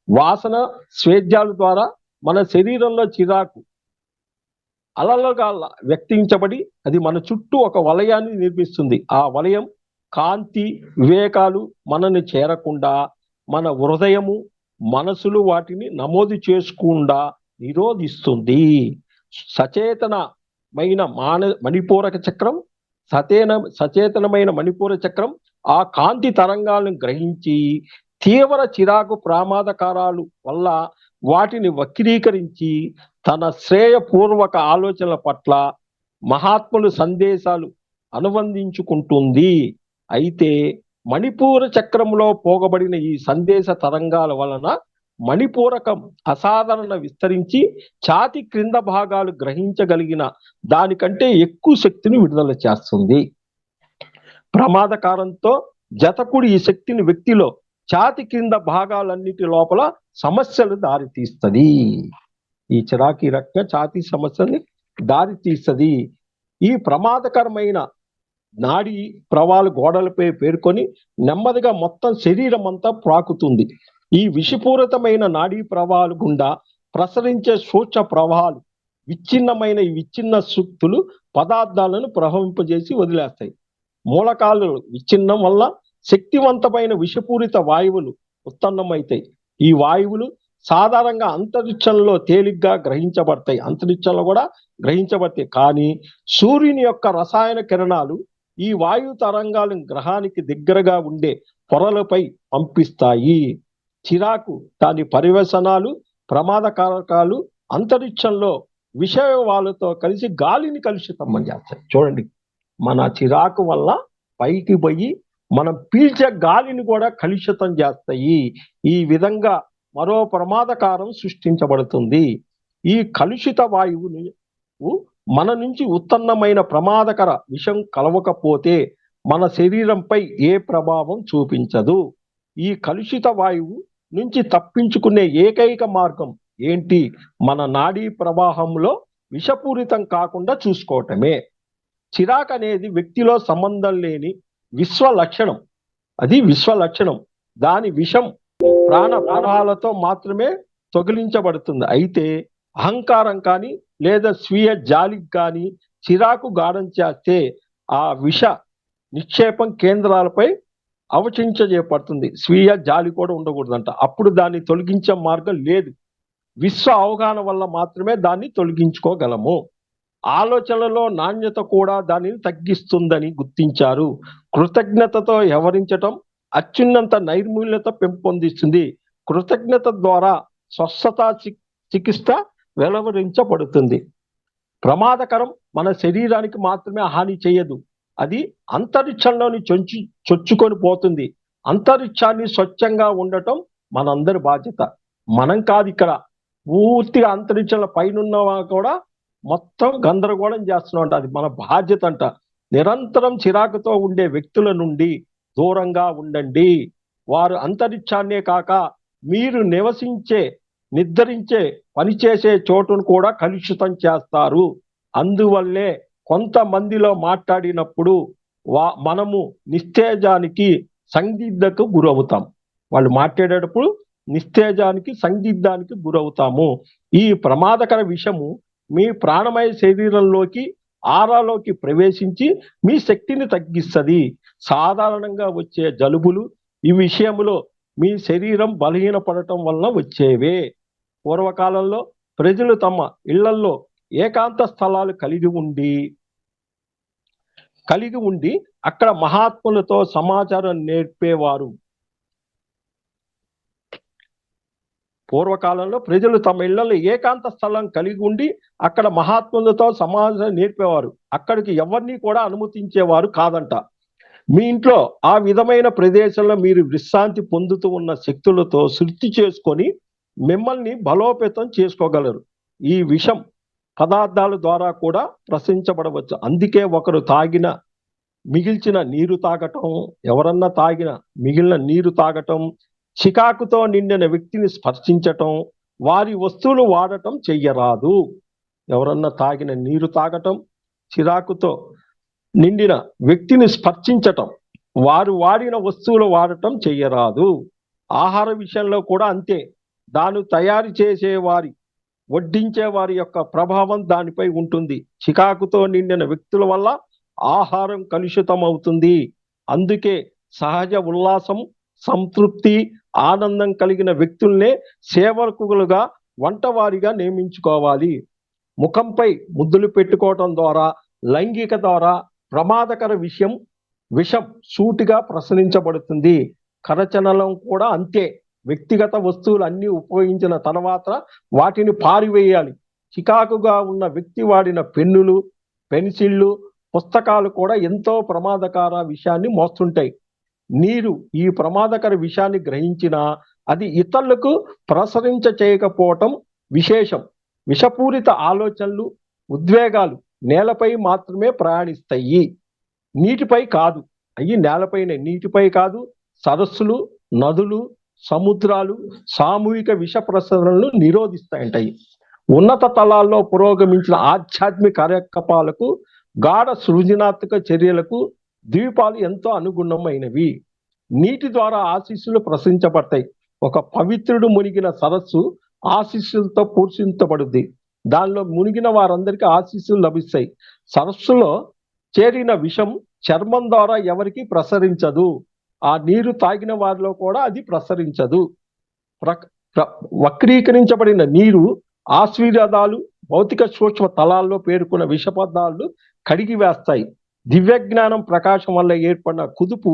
వాసన, స్వేద్యాల ద్వారా మన శరీరంలో చిరాకు అలలుగా వ్యక్తించబడి అది మన చుట్టూ ఒక వలయాన్ని నిర్మిస్తుంది. ఆ వలయం కాంతి, వివేకాలు మనల్ని చేరకుండా మన హృదయము, మనసులు వాటిని నమోదు చేసుకుండా నిరోధిస్తుంది. సచేతనమైన మణిపూరక చక్రం, సచేతనమైన మణిపూర చక్రం ఆ కాంతి తరంగాలను గ్రహించి తీవ్ర చిరాకు ప్రమాదకారాలు వల్ల వాటిని వక్రీకరించి తన శ్రేయపూర్వక ఆలోచనల పట్ల మహాత్ములు సందేశాలు అనుబంధించుకుంటుంది. అయితే మణిపూర చక్రంలో పోగబడిన ఈ సందేశ తరంగాల వలన మణిపూరకం అసాధారణ విస్తరించి ఛాతి క్రింద భాగాలు గ్రహించగలిగిన దానికంటే ఎక్కువ శక్తిని విడుదల చేస్తుంది. ప్రమాదకారంతో జతకుడి ఈ శక్తిని వ్యక్తిలో ఛాతి క్రింద భాగాలన్నిటి లోపల సమస్యలు దారితీస్తుంది. ఈ చిరాకీ రకంగా ఛాతీ సమస్యని దారితీస్తుంది. ఈ ప్రమాదకరమైన నాడీ ప్రవాహాలు గోడలపై పేర్కొని నెమ్మదిగా మొత్తం శరీరం అంతా ప్రాకుతుంది. ఈ విషపూరితమైన నాడీ ప్రవాహాలు గుండా ప్రసరించే సూక్ష్మ ప్రవాహాలు ఈ విచ్ఛిన్న శక్తులు పదార్థాలను ప్రవహింపజేసి వదిలేస్తాయి. మూలకాలు విచ్ఛిన్నం వల్ల శక్తివంతమైన విషపూరిత వాయువులు ఉత్పన్నమవుతాయి. ఈ వాయువులు సాధారణంగా అంతరిక్షంలో తేలిగ్గా గ్రహించబడతాయి. అంతరిక్షంలో కూడా గ్రహించబడతాయి. కానీ సూర్యుని యొక్క రసాయన కిరణాలు ఈ వాయు తరంగాలను గ్రహానికి దగ్గరగా ఉండే పొరలపై పంపిస్తాయి. చిరాకు దాని పరివేశనాలు, ప్రమాదకారకాలు అంతరిక్షంలో విషవాలతో కలిసి గాలిని కలుషితం చేస్తాయి. చూడండి, మన చిరాకు వల్ల పైకి పోయి మనం పీల్చే గాలిని కూడా కలుషితం చేస్తాయి. ఈ విధంగా మరో ప్రమాదకారం సృష్టించబడుతుంది. ఈ కలుషిత వాయువుని మన నుంచి ఉత్పన్నమైన ప్రమాదకర విషం కలవకపోతే మన శరీరంపై ఏ ప్రభావం చూపించదు. ఈ కలుషిత వాయువు నుంచి తప్పించుకునే ఏకైక మార్గం ఏంటి? మన నాడీ ప్రవాహంలో విషపూరితం కాకుండా చూసుకోవటమే. చిరాకు అనేది వ్యక్తిలో సంబంధం లేని విశ్వ లక్షణం. అది విశ్వ లక్షణం. దాని విషం ప్రాణాలతో మాత్రమే తొలగించబడుతుంది. అయితే అహంకారం కానీ లేదా స్వీయ జాలికి కానీ చిరాకు గాఢం చేస్తే ఆ విష నిక్షేపం కేంద్రాలపై అవచించజేయబడుతుంది. స్వీయ జాలి కూడా ఉండకూడదంట. అప్పుడు దాన్ని తొలగించే మార్గం లేదు. విశ్వ అవగాహన వల్ల మాత్రమే దాన్ని తొలగించుకోగలము. ఆలోచనలలో నాణ్యత కూడా దానిని తగ్గిస్తుందని గుర్తించారు. కృతజ్ఞతతో వ్యవహరించటం అత్యున్నత నైర్మూల్యత పెంపొందిస్తుంది. కృతజ్ఞత ద్వారా స్వస్థత చికిత్స వెలువరించబడుతుంది. ప్రమాదకరం మన శరీరానికి మాత్రమే హాని చేయదు, అది అంతరిక్షంలోని చొచ్చుకొని పోతుంది. అంతరిక్షాన్ని స్వచ్ఛంగా ఉండటం మనందరి బాధ్యత. మనం కాదు, ఇక్కడ పూర్తిగా అంతరిక్షంలో పైన కూడా మొత్తం గందరగోళం చేస్తున్నాం. అది మన బాధ్యత అంట. నిరంతరం చిరాకుతో ఉండే వ్యక్తుల నుండి దూరంగా ఉండండి. వారు అంతరిక్షాన్నే కాక మీరు నిద్రించే పనిచేసే చోటును కూడా కలుషితం చేస్తారు. అందువల్లే కొంతమందిలో మాట్లాడినప్పుడు మనము నిస్తేజానికి సందిగ్ధకు గురవుతాం. వాళ్ళు మాట్లాడేటప్పుడు నిస్తేజానికి సందిగ్ధానికి గురవుతాము. ఈ ప్రమాదకర విషము మీ ప్రాణమయ శరీరంలోకి ఆరాలోకి ప్రవేశించి మీ శక్తిని తగ్గిస్తుంది. సాధారణంగా వచ్చే జలుబులు ఈ విషయంలో మీ శరీరం బలహీనపడటం వల్ల వచ్చేవే. పూర్వకాలంలో ప్రజలు తమ ఇళ్లల్లో ఏకాంత స్థలాలు కలిగి ఉండి అక్కడ మహాత్ములతో సమాచారం నేర్పేవారు. పూర్వకాలంలో ప్రజలు తమ ఇళ్లలో ఏకాంత స్థలం కలిగి ఉండి అక్కడ మహాత్ములతో సమాచారం నేర్పేవారు. అక్కడికి ఎవరిని కూడా అనుమతించేవారు కాదంట. మీ ఇంట్లో ఆ విధమైన ప్రదేశంలో మీరు విశ్రాంతి పొందుతూ ఉన్న శక్తులతో సృష్టి చేసుకొని మిమ్మల్ని బలోపేతం చేసుకోగలరు. ఈ విషం పదార్థాల ద్వారా కూడా ప్రసరించబడవచ్చు. అందుకే ఒకరు తాగిన మిగిల్చిన నీరు తాగటం, ఎవరన్నా తాగిన మిగిలిన నీరు తాగటం, చికాకుతో నిండిన వ్యక్తిని స్పర్శించటం, వారి వస్తువులు వాడటం చెయ్యరాదు. ఎవరన్నా తాగిన నీరు తాగటం, చిరాకుతో నిండిన వ్యక్తిని స్పర్శించటం, వారు వాడిన వస్తువులు వాడటం చెయ్యరాదు. ఆహార విషయంలో కూడా అంతే. దాన్ని తయారు చేసేవారి, వడ్డించే వారి యొక్క ప్రభావం దానిపై ఉంటుంది. చికాకుతో నిండిన వ్యక్తుల వల్ల ఆహారం కలుషితం అవుతుంది. అందుకే సహజ ఉల్లాసం, సంతృప్తి, ఆనందం కలిగిన వ్యక్తుల్నే సేవకులుగా, వంటవారిగా నియమించుకోవాలి. ముఖంపై ముద్దులు పెట్టుకోవటం ద్వారా, లైంగిక ద్వారా ప్రమాదకర విషం సూటిగా ప్రసరించబడుతుంది. కరచలనం కూడా అంతే. వ్యక్తిగత వస్తువులు అన్ని ఉపయోగించిన తర్వాత వాటిని పారివేయాలి. చికాకుగా ఉన్న వ్యక్తి వాడిన పెన్నులు, పెన్సిళ్ళు, పుస్తకాలు కూడా ఎంతో ప్రమాదకర విషయాన్ని మోస్తుంటాయి. నీరు ఈ ప్రమాదకర విషయాన్ని గ్రహించినా అది ఇతరులకు ప్రసరించ చేయకపోవటం విశేషం. విషపూరిత ఆలోచనలు, ఉద్వేగాలు నేలపై మాత్రమే ప్రయాణిస్తాయి, నీటిపై కాదు. అవి నేలపైనే, నీటిపై కాదు. సరస్సులు, నదులు, సముద్రాలు సామూహిక విష ప్రసరణను నిరోధిస్తాయంటాయి. ఉన్నత తలాల్లో పురోగమించిన ఆధ్యాత్మిక కార్యకలాపాలకు, గాఢ సృజనాత్మక చర్యలకు ద్వీపాలు ఎంతో అనుగుణమైనవి. నీటి ద్వారా ఆశీస్సులు ప్రసరించబడతాయి. ఒక పవిత్రుడు మునిగిన సరస్సు ఆశీస్సులతో పూర్తించబడుద్ది. దానిలో మునిగిన వారందరికీ ఆశీస్సులు లభిస్తాయి. సరస్సులో చేరిన విషం చర్మం ద్వారా ఎవరికి ప్రసరించదు. ఆ నీరు తాగిన వారిలో కూడా అది ప్రసరించదు. వక్రీకరించబడిన నీరు ఆశీర్వాదాలు, భౌతిక సూక్ష్మ తలాల్లో పేర్కొన్న విష పదార్థాలు కడిగి వేస్తాయి. దివ్యజ్ఞానం ప్రకాశం వల్ల ఏర్పడిన కుదుపు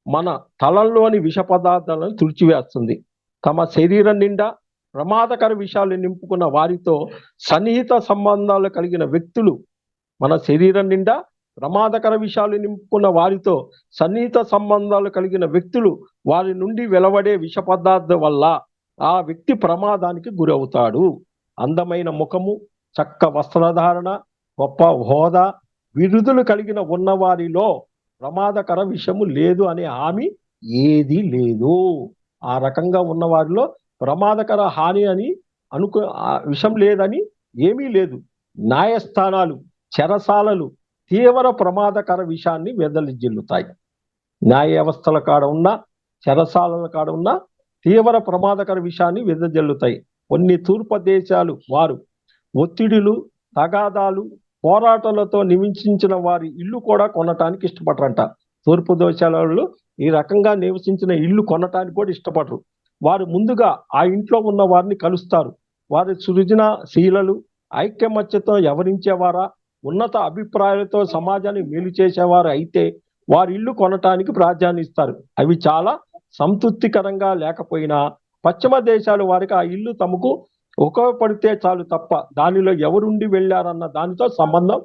మన తలంలోని విష పదార్థాలను తుడిచివేస్తుంది. తమ శరీరం నిండా ప్రమాదకర విషయాలు నింపుకున్న వారితో సన్నిహిత సంబంధాలు కలిగిన వ్యక్తులు, మన శరీరం నిండా ప్రమాదకర విషయాలు నింపుకున్న వారితో సన్నిహిత సంబంధాలు కలిగిన వ్యక్తులు, వారి నుండి వెలువడే విష పదార్థం వల్ల ఆ వ్యక్తి ప్రమాదానికి గురవుతాడు. అందమైన ముఖము, చక్క వస్త్రధారణ, గొప్ప హోదా, విరుదులు కలిగిన ఉన్నవారిలో ప్రమాదకర విషము లేదు అనే హామీ ఏది లేదు. ఆ రకంగా ఉన్న వారిలో ప్రమాదకర హాని అని విషం లేదని ఏమీ లేదు. న్యాయస్థానాలు, చెరసాలలు తీవ్ర ప్రమాదకర విషయాన్ని వెదలిజిల్లుతాయి. న్యాయ వ్యవస్థల కాడ ఉన్న, చెరసాలల కాడ ఉన్న తీవ్ర ప్రమాదకర విషయాన్ని వెదజల్లుతాయి. కొన్ని తూర్పు దేశాలు వారు ఒత్తిడులు, తగాదాలు, పోరాటాలతో నివసించిన వారి ఇల్లు కూడా కొనటానికి ఇష్టపడరంట. తూర్పు దేశాలలో ఈ రకంగా నివసించిన ఇల్లు కొనటానికి కూడా ఇష్టపడరు. వారు ముందుగా ఆ ఇంట్లో ఉన్న వారిని కలుస్తారు. వారి సృజనశీలలు, ఐక్యమత్యతో వ్యవహరించేవారా, ఉన్నత అభిప్రాయాలతో సమాజాన్ని మేలు చేసేవారు అయితే వారి ఇల్లు కొనటానికి ప్రాధాన్యం ఇస్తారు. అవి చాలా సంతృప్తికరంగా లేకపోయినా పశ్చిమ దేశాలు వారికి ఆ ఇల్లు తమకు ఉపయోగపడితే చాలు తప్ప దానిలో ఎవరుండి వెళ్ళారన్న దానితో సంబంధం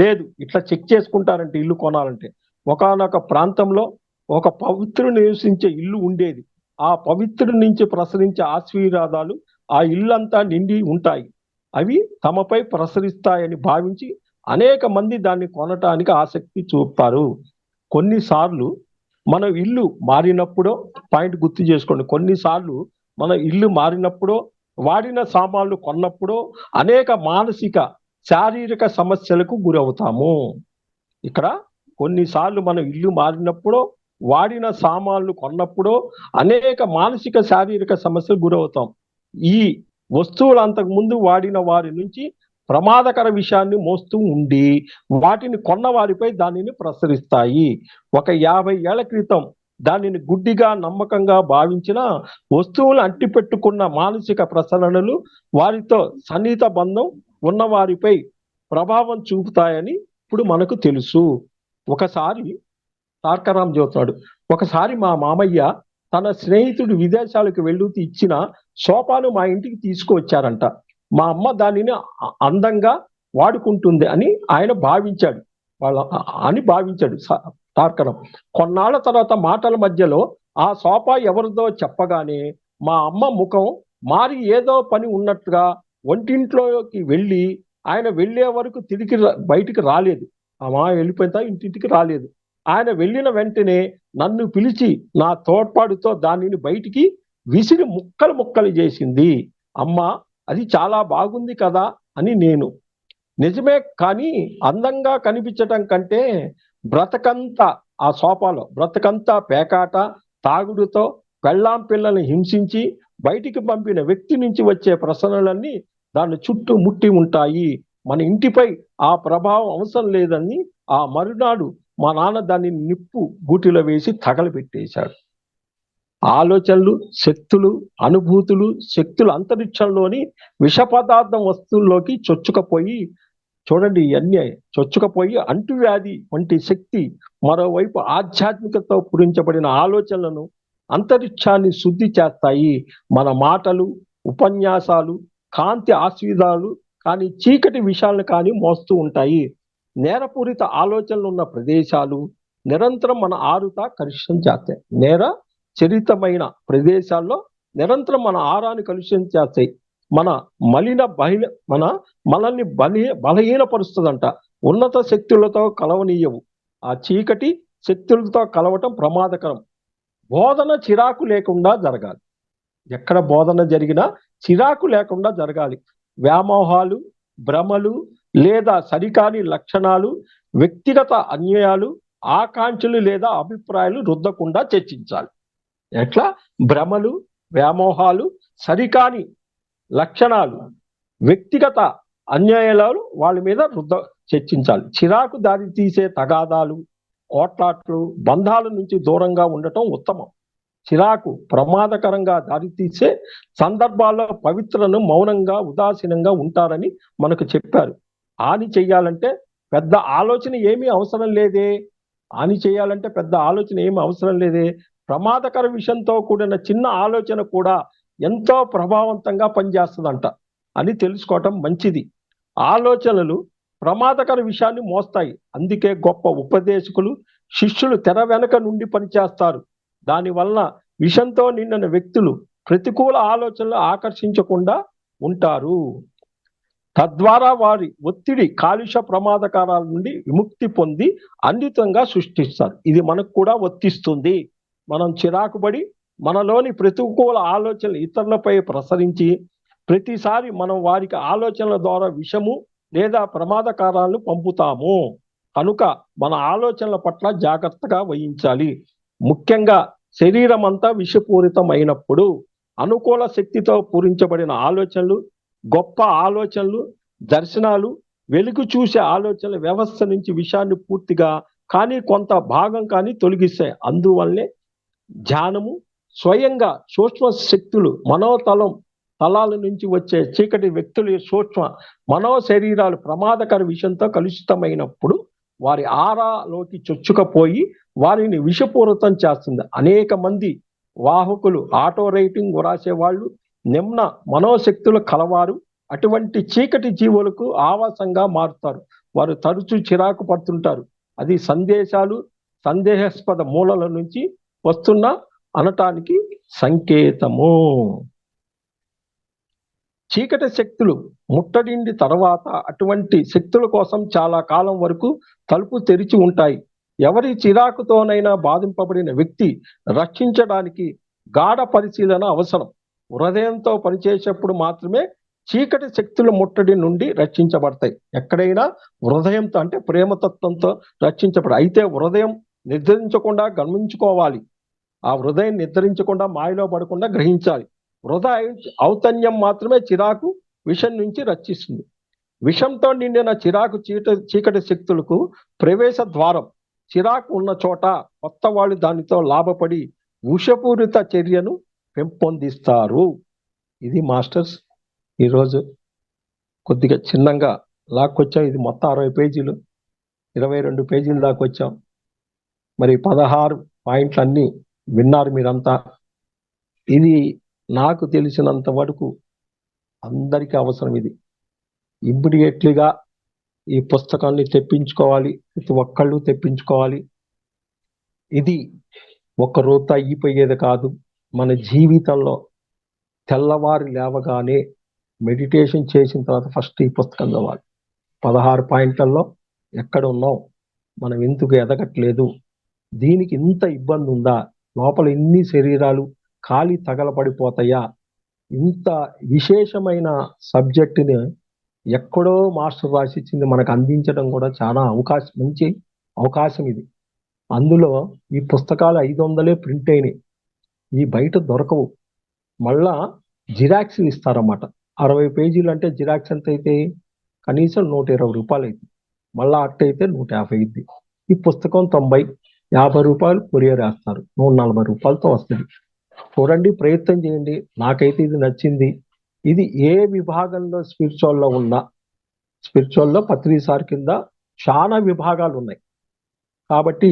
లేదు. ఇట్లా చెక్ చేసుకుంటారంటే ఇల్లు కొనాలంటే. ఒకానొక ప్రాంతంలో ఒక పవిత్రుడు నివసించే ఇల్లు ఉండేది. ఆ పవిత్రుడి నుంచి ప్రసరించే ఆశీర్వాదాలు ఆ ఇల్లంతా నిండి ఉంటాయి. అవి తమపై ప్రసరిస్తాయని భావించి అనేక మంది దాన్ని కొనటానికి ఆసక్తి చూపుతారు. కొన్నిసార్లు మన ఇల్లు మారినప్పుడో, పాయింట్ గుర్తు చేసుకోండి, కొన్నిసార్లు మన ఇల్లు మారినప్పుడో, వాడిన సామాన్లు కొన్నప్పుడో అనేక మానసిక, శారీరక సమస్యలకు గురవుతాము. ఇక్కడ కొన్నిసార్లు మనం ఇల్లు మారినప్పుడో, వాడిన సామాన్లు కొన్నప్పుడో అనేక మానసిక, శారీరక సమస్యలకు గురవుతాం. ఈ వస్తువులు అంతకుముందు వాడిన వారి నుంచి ప్రమాదకర విషయాన్ని మోస్తూ ఉండి వాటిని కొన్న వారిపై దానిని ప్రసరిస్తాయి. ఒక 50 ఏళ్ల క్రితం దానిని గుడ్డిగా నమ్మకంగా భావించిన వస్తువులు అంటిపెట్టుకున్న మానసిక ప్రసరణలు వారితో సన్నిహిత బంధం ఉన్న వారిపై ప్రభావం చూపుతాయని ఇప్పుడు మనకు తెలుసు. ఒకసారి తార్కరాం చెబుతున్నాడు, ఒకసారి మా మామయ్య తన స్నేహితుడు విదేశాలకు వెళ్తూ ఇచ్చిన సోఫాను మా ఇంటికి తీసుకువచ్చారంట. మా అమ్మ దానిని అందంగా వాడుకుంటుంది అని ఆయన భావించాడు తార్కరం. కొన్నాళ్ల తర్వాత మాటల మధ్యలో ఆ సోఫా ఎవరిదో చెప్పగానే మా అమ్మ ముఖం మారి ఏదో పని ఉన్నట్టుగా వంటింట్లోకి వెళ్ళి ఆయన వెళ్లే వరకు తిరిగి బయటికి రాలేదు. ఆ మా వెళ్ళిపోయిన ఇంటింటికి రాలేదు. ఆయన వెళ్ళిన వెంటనే నన్ను పిలిచి నా తోడ్పాటుతో దానిని బయటికి విసిరి ముక్కలు ముక్కలు చేసింది. అమ్మా, అది చాలా బాగుంది కదా అని నేను. నిజమే, కానీ అందంగా కనిపించటం కంటే బ్రతకంతా ఆ సోఫాలో బ్రతకంతా పేకాట, తాగుడుతో పెళ్ళాం పిల్లల్ని హింసించి బయటికి పంపిన వ్యక్తి నుంచి వచ్చే ప్రశ్నలన్నీ దాని చుట్టూ ముట్టి ఉంటాయి. మన ఇంటిపై ఆ ప్రభావం అవసరం లేదని ఆ మరునాడు మా నాన్న దాన్ని నిప్పు గూటిలో వేసి తగలబెట్టేశాడు. ఆలోచనలు, శక్తులు, అనుభూతులు, శక్తులు అంతరిక్షంలోని విష పదార్థం వస్తువుల్లోకి చొచ్చుకపోయి, చూడండి ఇవన్నీ చొచ్చుకపోయి అంటువ్యాధి వంటి శక్తి, మరోవైపు ఆధ్యాత్మికతో పూరించబడిన ఆలోచనలను అంతరిక్షాన్ని శుద్ధి చేస్తాయి. మన మాటలు, ఉపన్యాసాలు కాంతి ఆస్వాదాలు కానీ చీకటి విషయాలను కానీ మోస్తూ ఉంటాయి. నేరపూరిత ఆలోచనలు ఉన్న ప్రదేశాలు నిరంతరం మన ఆరుతా కలుషితం చేస్తాయి. నేర చరితమైన ప్రదేశాల్లో నిరంతరం మన ఆరాన్ని కలుషితం చేస్తాయి. మన మనల్ని బలహీనపరుస్తుందంట. ఉన్నత శక్తులతో కలవనీయవు. ఆ చీకటి శక్తులతో కలవటం ప్రమాదకరం. బోధన చిరాకు లేకుండా జరగాలి. ఎక్కడ బోధన జరిగినా చిరాకు లేకుండా జరగాలి. వ్యామోహాలు, భ్రమలు లేదా సరికాని లక్షణాలు, వ్యక్తిగత అన్యాయాలు, ఆకాంక్షలు లేదా అభిప్రాయాలు రుద్దకుండా చర్చించాలి. ఎట్లా? భ్రమలు, వ్యామోహాలు, సరికాని లక్షణాలు, వ్యక్తిగత అన్యాయాలు వాళ్ళ మీద చర్చించాలి. చిరాకు దారి తీసే తగాదాలు, కోట్లాట్లు, బంధాల నుంచి దూరంగా ఉండటం ఉత్తమం. చిరాకు ప్రమాదకరంగా దారితీసే సందర్భాల్లో పవిత్రను మౌనంగా ఉదాసీనంగా ఉంటారని మనకు చెప్పారు. హాని చెయ్యాలంటే పెద్ద ఆలోచన ఏమీ అవసరం లేదే. హాని చేయాలంటే పెద్ద ఆలోచన ఏమీ అవసరం లేదే. ప్రమాదకర విషయంతో కూడిన చిన్న ఆలోచన కూడా ఎంతో ప్రభావవంతంగా పనిచేస్తుందంట అని తెలుసుకోవటం మంచిది. ఆలోచనలు ప్రమాదకర విషయాన్ని మోస్తాయి. అందుకే గొప్ప ఉపదేశకులు, శిష్యులు తెర వెనక నుండి పనిచేస్తారు. దానివల్ల విషంతో నిండిన వ్యక్తులు ప్రతికూల ఆలోచనలు ఆకర్షించకుండా ఉంటారు. తద్వారా వారి ఒత్తిడి, కాలుష్య ప్రమాదకారాల నుండి విముక్తి పొంది అన్నితంగా సృష్టిస్తారు. ఇది మనకు కూడా వర్తిస్తుంది. మనం చిరాకుపడి మనలోని ప్రతికూల ఆలోచనలు ఇతరులపై ప్రసరించి ప్రతిసారి మనం వారికి ఆలోచనల ద్వారా విషము లేదా ప్రమాదకారాలను పంపుతాము. కనుక మన ఆలోచనల పట్ల జాగ్రత్తగా వహించాలి. ముఖ్యంగా శరీరం అంతా విషపూరితమైనప్పుడు అనుకూల శక్తితో పూరించబడిన ఆలోచనలు, గొప్ప ఆలోచనలు, దర్శనాలు, వెలుగు చూసే ఆలోచనల వ్యవస్థ నుంచి విషయాన్ని పూర్తిగా కానీ కొంత భాగం కానీ తొలగిస్తాయి. అందువల్లే ధ్యానము స్వయంగా సూక్ష్మ శక్తులు తలాల నుంచి వచ్చే చీకటి వ్యక్తుల సూక్ష్మ మనో శరీరాలు ప్రమాదకర విషయంతో కలుషితమైనప్పుడు వారి ఆరాలోకి చొచ్చుకపోయి వారిని విషపూరితం చేస్తుంది. అనేక మంది వాహకులు, ఆటో రైటింగ్ వ్రాసేవాళ్ళు నిమ్న మనోశక్తులు కలవారు అటువంటి చీకటి జీవులకు ఆవాసంగా మారుతారు. వారు తరచూ చిరాకు పడుతుంటారు. అది సందేశాలు సందేహాస్పద మూలల నుంచి వస్తున్న అనటానికి సంకేతము. చీకటి శక్తులు ముట్టడిండి తర్వాత అటువంటి శక్తుల కోసం చాలా కాలం వరకు తలుపు తెరిచి ఉంటాయి. ఎవరి చిరాకుతోనైనా బాధింపబడిన వ్యక్తి రక్షించడానికి గాఢ పరిశీలన అవసరం. హృదయంతో పనిచేసేప్పుడు మాత్రమే చీకటి శక్తుల ముట్టడి నుండి రక్షించబడతాయి. ఎక్కడైనా హృదయంతో అంటే ప్రేమతత్వంతో రక్షించబడ. అయితే హృదయం నిర్ధరించకుండా గమనించుకోవాలి. ఆ హృదయం నిర్ధరించకుండా మాయలో పడకుండా గ్రహించాలి. హృదయ ఔతన్యం మాత్రమే చిరాకు విషం నుంచి రక్షిస్తుంది. విషంతో నిండిన చిరాకు చీకటి శక్తులకు ప్రవేశ ద్వారం. చిరాకు ఉన్న చోట కొత్త వాళ్ళు దానితో లాభపడి విషపూరిత చర్యను పెంపొందిస్తారు. ఇది మాస్టర్స్ ఈరోజు కొద్దిగా చిన్నంగా లాక్కొచ్చాం. ఇది మొత్తం 60 పేజీలు, 22 పేజీల దాకా వచ్చాం. మరి 16 పాయింట్లు అన్నీ విన్నారు మీరంతా. ఇది నాకు తెలిసినంత వరకు అందరికీ అవసరం. ఇది ఇమ్మీడియట్లీగా ఈ పుస్తకాన్ని తెప్పించుకోవాలి. ప్రతి ఒక్కళ్ళు తెప్పించుకోవాలి. ఇది ఒక్క రోజుతో అయిపోయేది కాదు. మన జీవితంలో తెల్లవారి లేవగానే మెడిటేషన్ చేసిన తర్వాత ఫస్ట్ ఈ పుస్తకం చదవాలి. 16 పాయింట్లలో ఎక్కడ ఉన్నాం, మనం ఎందుకు ఎదగట్లేదు, దీనికి ఇంత ఇబ్బంది ఉందా, లోపల ఇన్ని శరీరాలు ఖాళీ తగలపడిపోతాయా, ఇంత విశేషమైన సబ్జెక్టుని ఎక్కడో మాస్టర్ రాసిచ్చింది మనకు అందించడం కూడా చాలా మంచి అవకాశం ఇది. అందులో ఈ పుస్తకాలు 500 ప్రింట్ అయినాయి, ఈ బయట దొరకవు. మళ్ళా జిరాక్స్ ఇస్తారన్నమాట. 60 పేజీలు అంటే జిరాక్స్ ఎంత అయితే కనీసం 120 రూపాయలు అయితే, మళ్ళా అట్ట అయితే 150 అయింది. ఈ పుస్తకం 90, 50 రూపాయలు కొరియర్ వేస్తారు, 140 రూపాయలతో వస్తుంది. చూడండి, ప్రయత్నం చేయండి. నాకైతే ఇది నచ్చింది. ఇది ఏ విభాగంలో స్పిరిచువల్లో ఉన్నా, స్పిరిచువల్లో పత్రిసార్ కింద చాలా విభాగాలు ఉన్నాయి. కాబట్టి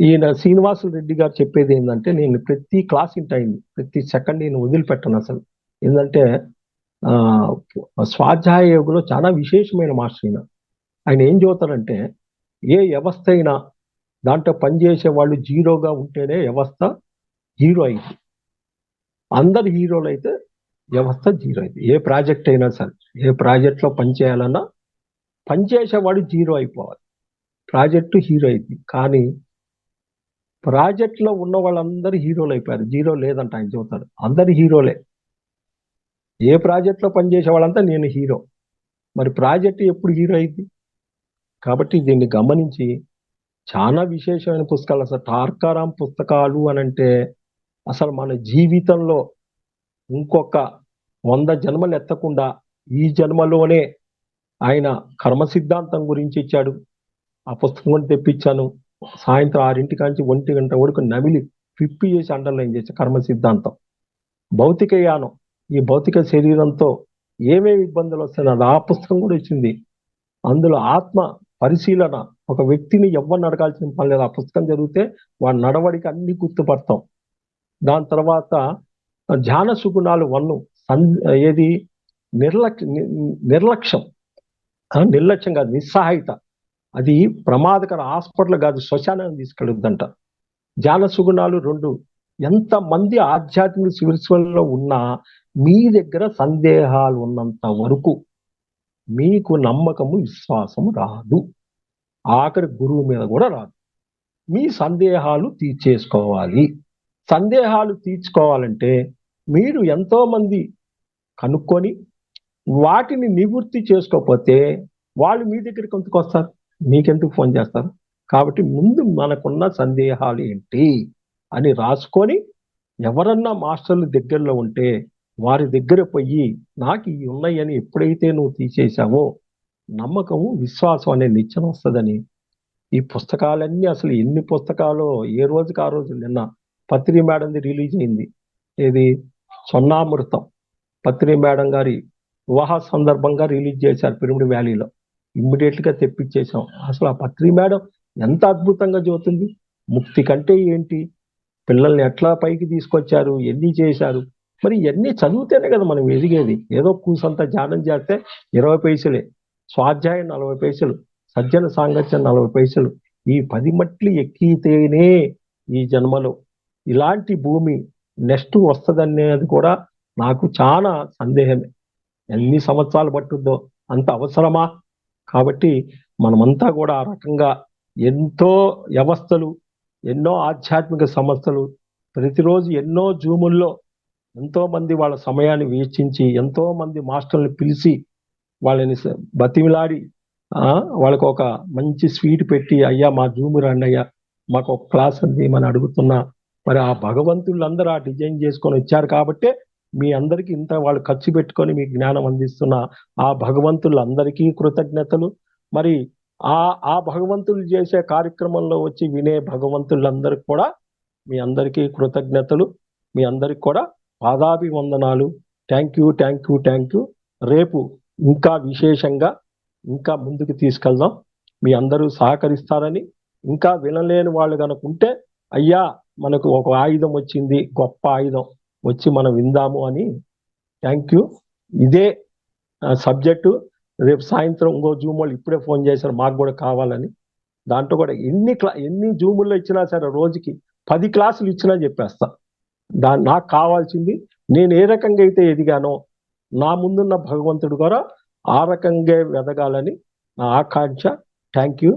ఈయన శ్రీనివాసులు రెడ్డి గారు చెప్పేది ఏంటంటే, నేను ప్రతి క్లాస్ ఇంటైంది, ప్రతి సెకండ్ నేను వదిలిపెట్టను అసలు. ఏంటంటే స్వాధ్యాయ యోగంలో చాలా విశేషమైన మాస్టర్ అయిన ఆయన ఏం చెబుతారంటే, ఏ వ్యవస్థ అయినా దాంట్లో పనిచేసే వాళ్ళు జీరోగా ఉంటేనే వ్యవస్థ హీరో అయింది. అందరు హీరోలు అయితే వ్యవస్థ జీరో అయింది. ఏ ప్రాజెక్ట్ అయినా సరే, ఏ ప్రాజెక్ట్లో పనిచేయాలన్నా పనిచేసేవాడు జీరో అయిపోవాలి, ప్రాజెక్టు హీరో అయింది. కానీ ప్రాజెక్ట్లో ఉన్న వాళ్ళందరూ హీరోలు అయిపోయారు, జీరో లేదంట ఆయన చెబుతాడు. అందరు హీరోలే. ఏ ప్రాజెక్ట్లో పనిచేసే వాళ్ళంతా నేను హీరో, మరి ప్రాజెక్టు ఎప్పుడు హీరో అయింది? కాబట్టి దీన్ని గమనించి చాలా విశేషమైన పుస్తకాలు, అసలు టార్కారాం పుస్తకాలు అని అంటే అసలు మన జీవితంలో ఇంకొక 100 జన్మలు ఎత్తకుండా ఈ జన్మలోనే ఆయన కర్మ సిద్ధాంతం గురించి ఇచ్చాడు. ఆ పుస్తకం కూడా తెప్పించాను. సాయంత్రం 6 కాంచి 1 గంట వరకు నమిలి పిప్పి చేసి అండర్లైన్ చేసే కర్మ సిద్ధాంతం. భౌతిక యానం, ఈ భౌతిక శరీరంతో ఏమేమి ఇబ్బందులు వస్తాయన్నది ఆ పుస్తకం కూడా ఇచ్చింది. అందులో ఆత్మ పరిశీలన, ఒక వ్యక్తిని ఎవరిని అడగాల్సిన పని లేదు. ఆ పుస్తకం చదివితే వాడి నడవడికి అన్ని గుర్తుపడతాం. దాని తర్వాత ధ్యాన సుగుణాలు 1, ఏది నిర్లక్ష్యం కాదు, నిస్సహాయత. అది ప్రమాదకర, హాస్పిటల్ కాదు శ్మశానాన్ని తీసుకెళ్ళొద్దంట. ధ్యాన సుగుణాలు 2, ఎంతమంది ఆధ్యాత్మిక స్పిరిచువల్లో ఉన్నా మీ దగ్గర సందేహాలు ఉన్నంత వరకు మీకు నమ్మకము విశ్వాసము రాదు, ఆఖరి గురువు మీద కూడా రాదు. మీ సందేహాలు తీర్చేసుకోవాలి. సందేహాలు తీర్చుకోవాలంటే మీరు ఎంతో మంది కనుక్కొని వాటిని నివృత్తి చేసుకోకపోతే వాళ్ళు మీ దగ్గరికి ఎందుకు వస్తారు, మీకెందుకు ఫోన్ చేస్తారు? కాబట్టి ముందు మనకున్న సందేహాలు ఏంటి అని రాసుకొని, ఎవరన్నా మాస్టర్లు దగ్గరలో ఉంటే వారి దగ్గర పోయి నాకు ఇవి ఉన్నాయని ఎప్పుడైతే నువ్వు తీసేసావో నమ్మకము విశ్వాసం అనే నిచ్చెన వస్తుందని. ఈ పుస్తకాలన్నీ అసలు ఎన్ని పుస్తకాలు, ఏ రోజుకి ఆ రోజు. నిన్న పత్రి మేడంది రిలీజ్ అయింది, ఏది స్వర్ణామృతం, పత్రి మేడం గారి వివాహ సందర్భంగా రిలీజ్ చేశారు పిరమిడ్ వ్యాలీలో. ఇమ్మీడియట్గా తెప్పించేసాం. అసలు ఆ పత్రి మేడం ఎంత అద్భుతంగా చదువుతుంది. ముక్తి కంటే ఏంటి, పిల్లల్ని ఎట్లా పైకి తీసుకొచ్చారు, ఎన్ని చేశారు. మరి ఇవన్నీ చదివితేనే కదా మనం ఎదిగేది. ఏదో కూసంత ధ్యానం చేస్తే 20 పైసలే, స్వాధ్యాయం 40 పైసలు, సజ్జన సాంగత్యం 40 పైసలు. ఈ 10 మట్లు ఎక్కితేనే ఈ జన్మలో ఇలాంటి భూమి నెక్స్ట్ వస్తుందనేది కూడా నాకు చాలా సందేహమే. ఎన్ని సంవత్సరాలు పట్టుద్దో, అంత అవసరమా? కాబట్టి మనమంతా కూడా ఆ రకంగా ఎంతో వ్యవస్థలు, ఎన్నో ఆధ్యాత్మిక సంస్థలు, ప్రతిరోజు ఎన్నో జూముల్లో ఎంతో మంది వాళ్ళ సమయాన్ని వెచ్చించి, ఎంతో మంది మాస్టర్ని పిలిచి వాళ్ళని బతిమిలాడి వాళ్ళకు ఒక మంచి స్వీట్ పెట్టి, అయ్యా మా జూము రండి అయ్యా, మాకు ఒక క్లాస్ అంది అని అడుగుతున్నా. మరి ఆ భగవంతులందరూ ఆ డిజైన్ చేసుకొని వచ్చారు కాబట్టే మీ అందరికీ ఇంత వాళ్ళు ఖర్చు పెట్టుకొని మీకు జ్ఞానం అందిస్తున్న ఆ భగవంతులందరికీ కృతజ్ఞతలు. మరి ఆ భగవంతులు చేసే కార్యక్రమంలో వచ్చి వినే భగవంతులందరికీ కూడా మీ అందరికీ కృతజ్ఞతలు. మీ అందరికి కూడా పాదాభివందనాలు. Thank you. రేపు ఇంకా విశేషంగా ఇంకా ముందుకు తీసుకెళ్దాం. మీ అందరూ సహకరిస్తారని, ఇంకా వినలేని వాళ్ళు కనుక ఉంటే, అయ్యా మనకు ఒక ఆయుధం వచ్చింది, గొప్ప ఆయుధం వచ్చి మనం విందాము అని. Thank you. ఇదే సబ్జెక్టు రేపు సాయంత్రం ఇంకో జూమ్ వాళ్ళు ఇప్పుడే ఫోన్ చేశారు, మాకు కూడా కావాలని. దాంట్లో కూడా ఎన్ని జూముల్లో ఇచ్చినా సరే రోజుకి 10 క్లాసులు ఇచ్చినా చెప్పేస్తా. నాకు కావాల్సింది, నేను ఏ రకంగా అయితే ఎదిగానో నా ముందున్న భగవంతుడు కూడా ఆ రకంగా ఎదగాలని నా ఆకాంక్ష. Thank you.